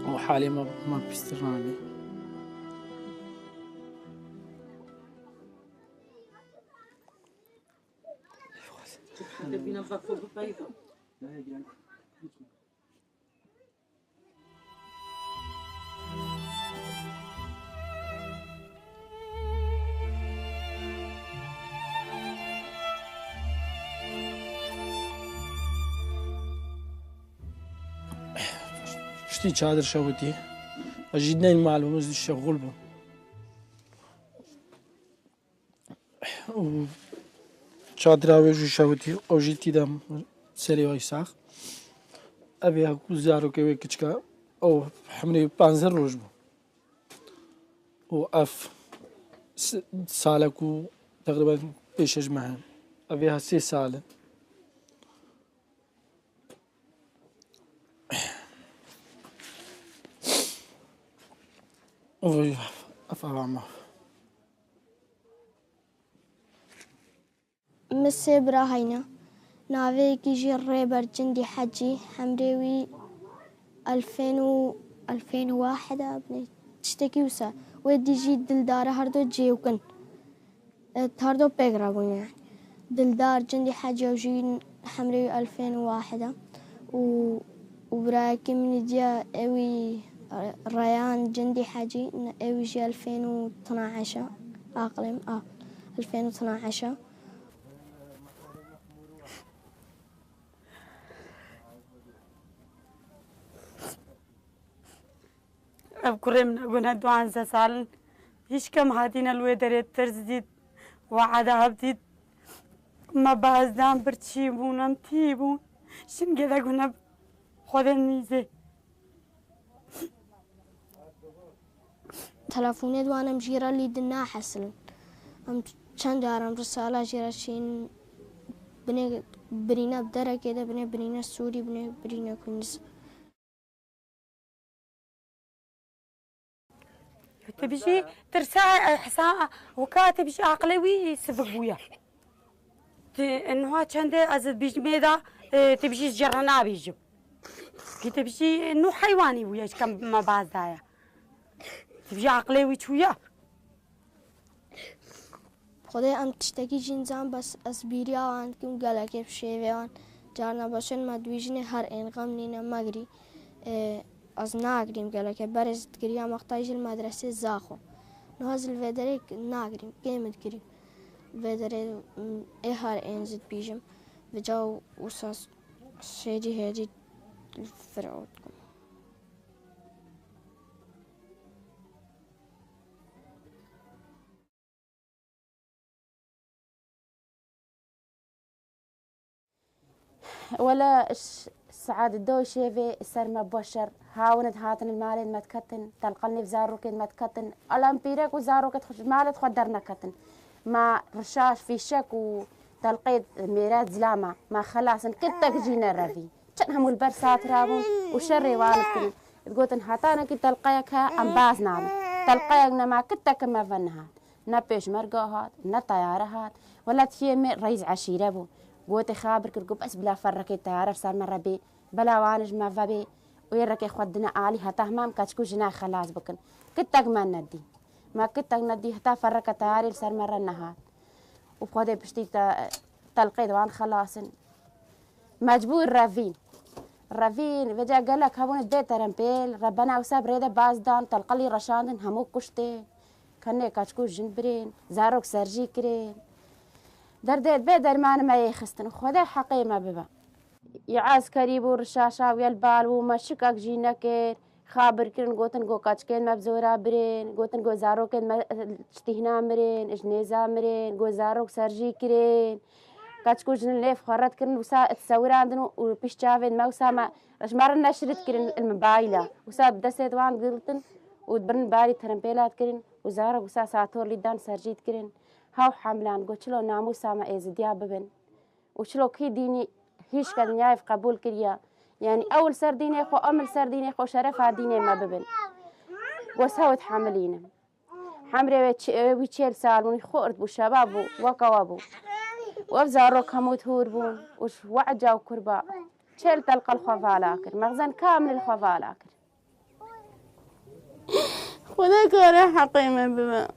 Speaker 24: وحالي ما بيستراني شتي شادر شوتي أجدنا المعلومة الشغل بو شادر أوي شوتي أوجيتي دم سري ويساخ أبي أكو زارو كوي كشكا أو حمري بانزر روج بو وأف سالكو تقريبا بيشج معهم أبيها 6 سالة أفهم
Speaker 19: مسي براهينا نافي كيجي الريبر جندي حجي حمريوي 2001 ابني تشتكي وسا ودي جي دلدار هردو جيوكن هردو بيقرابون يعني دلدار جندي حجي وجي حمريوي 2001 وبراكي من جا اوي ريان جندي حجي اوي جي 2012 اقلم 2012
Speaker 23: كرمنا قلنا دوان سالن هيش كم هاتينا الويدريت ترزديد وعدا هبديد ما بازدان برتشيبون امتيبون شن كذا قلنا خذني زي
Speaker 19: تلفوني دوانم جيرا اللي دنا حسن ام چند دارم رسالة جيرا شين بني برينا بدرا كده بني برينا سوري بني برينا كنز
Speaker 23: تبجي ترسا حساء وكاتب بيجي عقلوي سبقويا انه چند از بيج ميدا تبجي جرنا بيجو كي تبجي انه حيواني ويا كم ما بازايا تبجي عقلوي شويا
Speaker 19: خدای ام تشتکی جنزان بس اسبیریا وان کم گلکه بشیوه وان جارنا باشن مدویجنه هر انقام نینا مگری از ناگریم گلکه برزد گریا مقتاج المدرسه زاخو نهازل ودره ناگریم گیمد گریم ودره هر انزد بیجم و جاو وساس شیدی هدی فرعود کم
Speaker 1: ولا سعاد الدوشة في سرما بشر هاوند هاتن المال ما تكتن تلقني في زاروك ما تكتن الامبيرك وزاروك تخش مال تخدرنا كتن ما رشاش في شك وتلقيت ميرات زلامة ما خلاص كتك جينا الرفي كانهم البرسات رابون وشري والدكن تقولن هاتانا كي تلقيك انباز نعم تلقيك ما كتك ما فنها نبيش مرقوهات نطيارهات ولا تيمي رئيس عشيرة بو قوتي خابر كرقو بس بلا فرقي الطيارة صار مرة بي بلا وانج ما فبي ويركي خدنا آلي هتا همام كاتشكو جنا خلاص بكن كتاك ما ندي ما كتاك ندي هتا فرق الطيارة صار مرة النهار وبخدي بشتي تلقي دوان خلاصن مجبور رافين فجأة قال لك هبون البيت ترمبيل ربنا وساب ريدا بازدان تلقلي رشاندن همو كشتين كني كاتشكو جنبرين زاروك سرجي كرين درديت بيدر ما يخستن خدا حقي ما ببا يعاز كريبو رشاشا ويا البال وما شكاك جينا كير خابر كرن قوتن قو كاتشكين ما بزورا برين قوتن قو زاروكين ما تشتهنا مرين اجنيزا مرين قو زاروك سرجي كرين كاتشكو جن ليف خرات كرن وسا تصور عندنا وبيش جافين ما وسا ما رشمار نشرت كرن الموبايلة وسا بدسيت وان قلتن وتبرن بالي ترمبيلات كرن وزاروك وسا ساتور ليدان سرجيت كرن هاو حملان قلت شلو ناموسا ما ازديا ببن وشلو كي ديني هيش كان يعرف قبول كريا يعني اول سرديني خو امل سرديني خو شرفها ديني ما ببن وساوت حاملين حمري ويتشيل سالون خورت بو شباب وقوابو وبزارو كموت هوربون وش وعجا وكربا شيل تلقى الخفالاكر مخزن كامل الخفالاكر
Speaker 21: خذك راح قيمة بما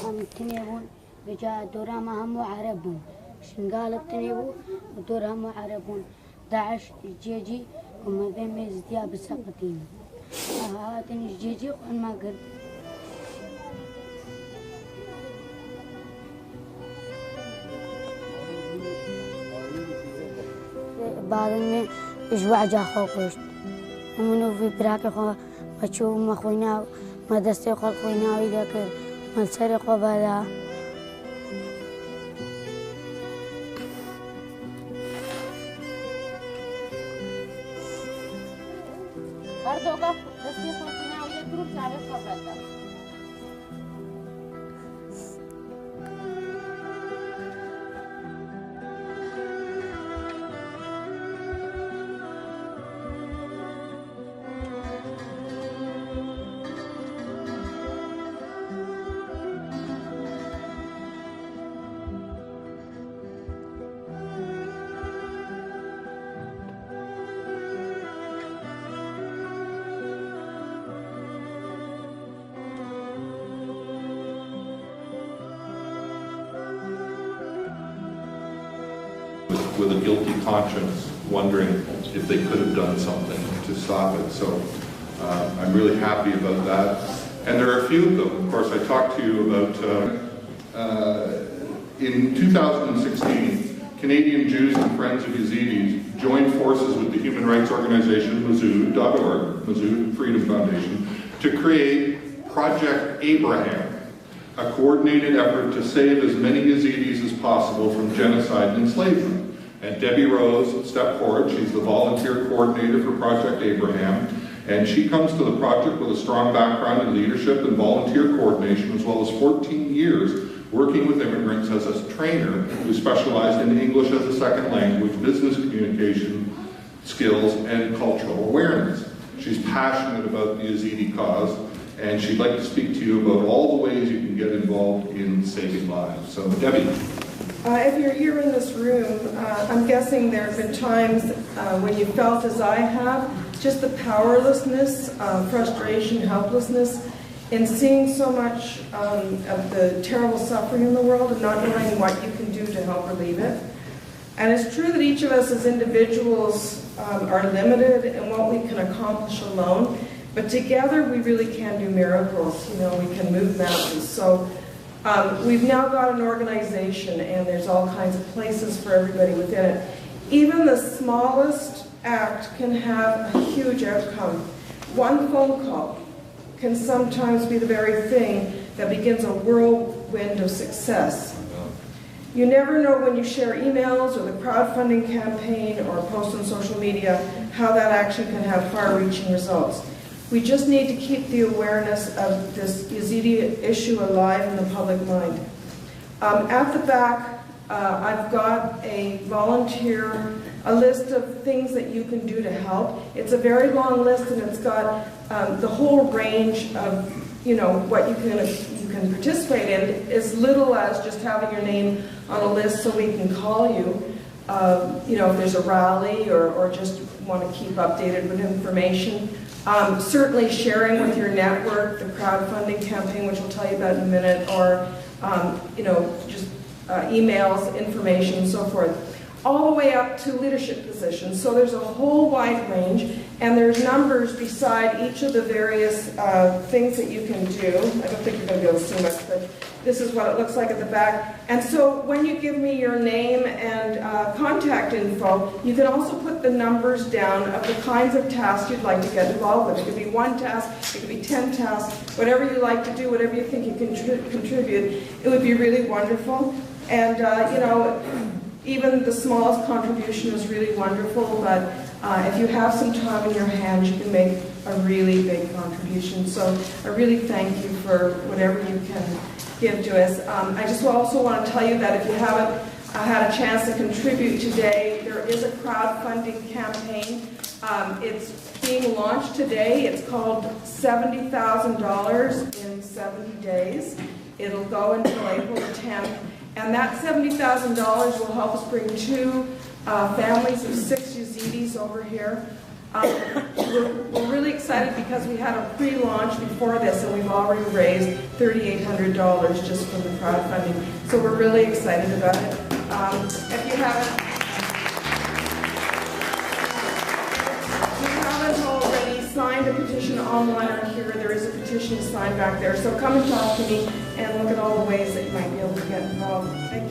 Speaker 22: هم تنيبون بجاء دورا ما هم عربون شنقال تنيبو ودورا هم عربون داعش الجيجي وما بين ميزديا بسقطين هاتن الجيجي وان ما قد بعد من اجواع جا خوكشت ومنو في براك خو مشوف ما خوينا ما دستي خو خوينا ويذكر ما سرق بلا
Speaker 1: أردوغا دستي خو خوينا ويذكر تعرف خبرته
Speaker 5: with a guilty conscience, wondering if they could have done something to stop it. So I'm really happy about that. And there are a few of them. Of course, I talked to you about, in 2016, Canadian Jews and Friends of Yazidis joined forces with the human rights organization Masood.org, Masood Freedom Foundation, to create Project Abraham, a coordinated effort to save as many Yazidis as possible from genocide and enslavement. And Debbie Rose stepped forward. She's the volunteer coordinator for Project Abraham, and she comes to the project with a strong background in leadership and volunteer coordination, as well as 14 years working with immigrants as a trainer who specialized in English as a second language, business communication skills, and cultural awareness. She's passionate about the Yazidi cause, and she'd like to speak to you about all the ways you can get involved in saving lives. So, Debbie.
Speaker 2: If you're here in this room, I'm guessing there have been times when you felt as I have, just the powerlessness, frustration, helplessness, in seeing so much of the terrible suffering in the world and not knowing what you can do to help relieve it. And it's true that each of us as individuals are limited in what we can accomplish alone, but together we really can do miracles. You know, we can move mountains. So we've now got an organization, and there's all kinds of places for everybody within it. Even the smallest act can have a huge outcome. One phone call can sometimes be the very thing that begins a whirlwind of success. You never know when you share emails or the crowdfunding campaign or post on social media how that actually can have far-reaching results. We just need to keep the awareness of this Yazidi issue alive in the public mind. At the back, I've got a list of things that you can do to help. It's a very long list, and it's got the whole range of, you know, what you can participate in, as little as just having your name on a list so we can call you. You know, if there's a rally or just want to keep updated with information. Certainly sharing with your network the crowdfunding campaign, which I'll tell you about in a minute, or you know, just emails, information, and so forth. All the way up to leadership positions. So there's a whole wide range, and there's numbers beside each of the various things that you can do. I don't think you're going to be able to see much, but this is what it looks like at the back. And so when you give me your name and contact info, you can also put the numbers down of the kinds of tasks you'd like to get involved with. It could be 1 task, it could be 10 tasks, whatever you like to do, whatever you think you can contribute, it would be really wonderful. And you know, even the smallest contribution is really wonderful, but if you have some time in your hands, you can make a really big contribution. So I really thank you for whatever you can give to us. I just also want to tell you that if you haven't had a chance to contribute today, there is a crowdfunding campaign. It's being launched today. It's called $70,000 in 70 days. It'll go until April the 10th. And that $70,000 will help us bring 2 families of 6 Yazidis over here. We're really excited because we had a pre-launch before this, and we've already raised $3,800 just from the crowdfunding. So we're really excited about it. If you haven't already signed a petition online or here, there is a petition signed back there. So come and talk to me and look at all the ways that you might be able to get involved. Thank you.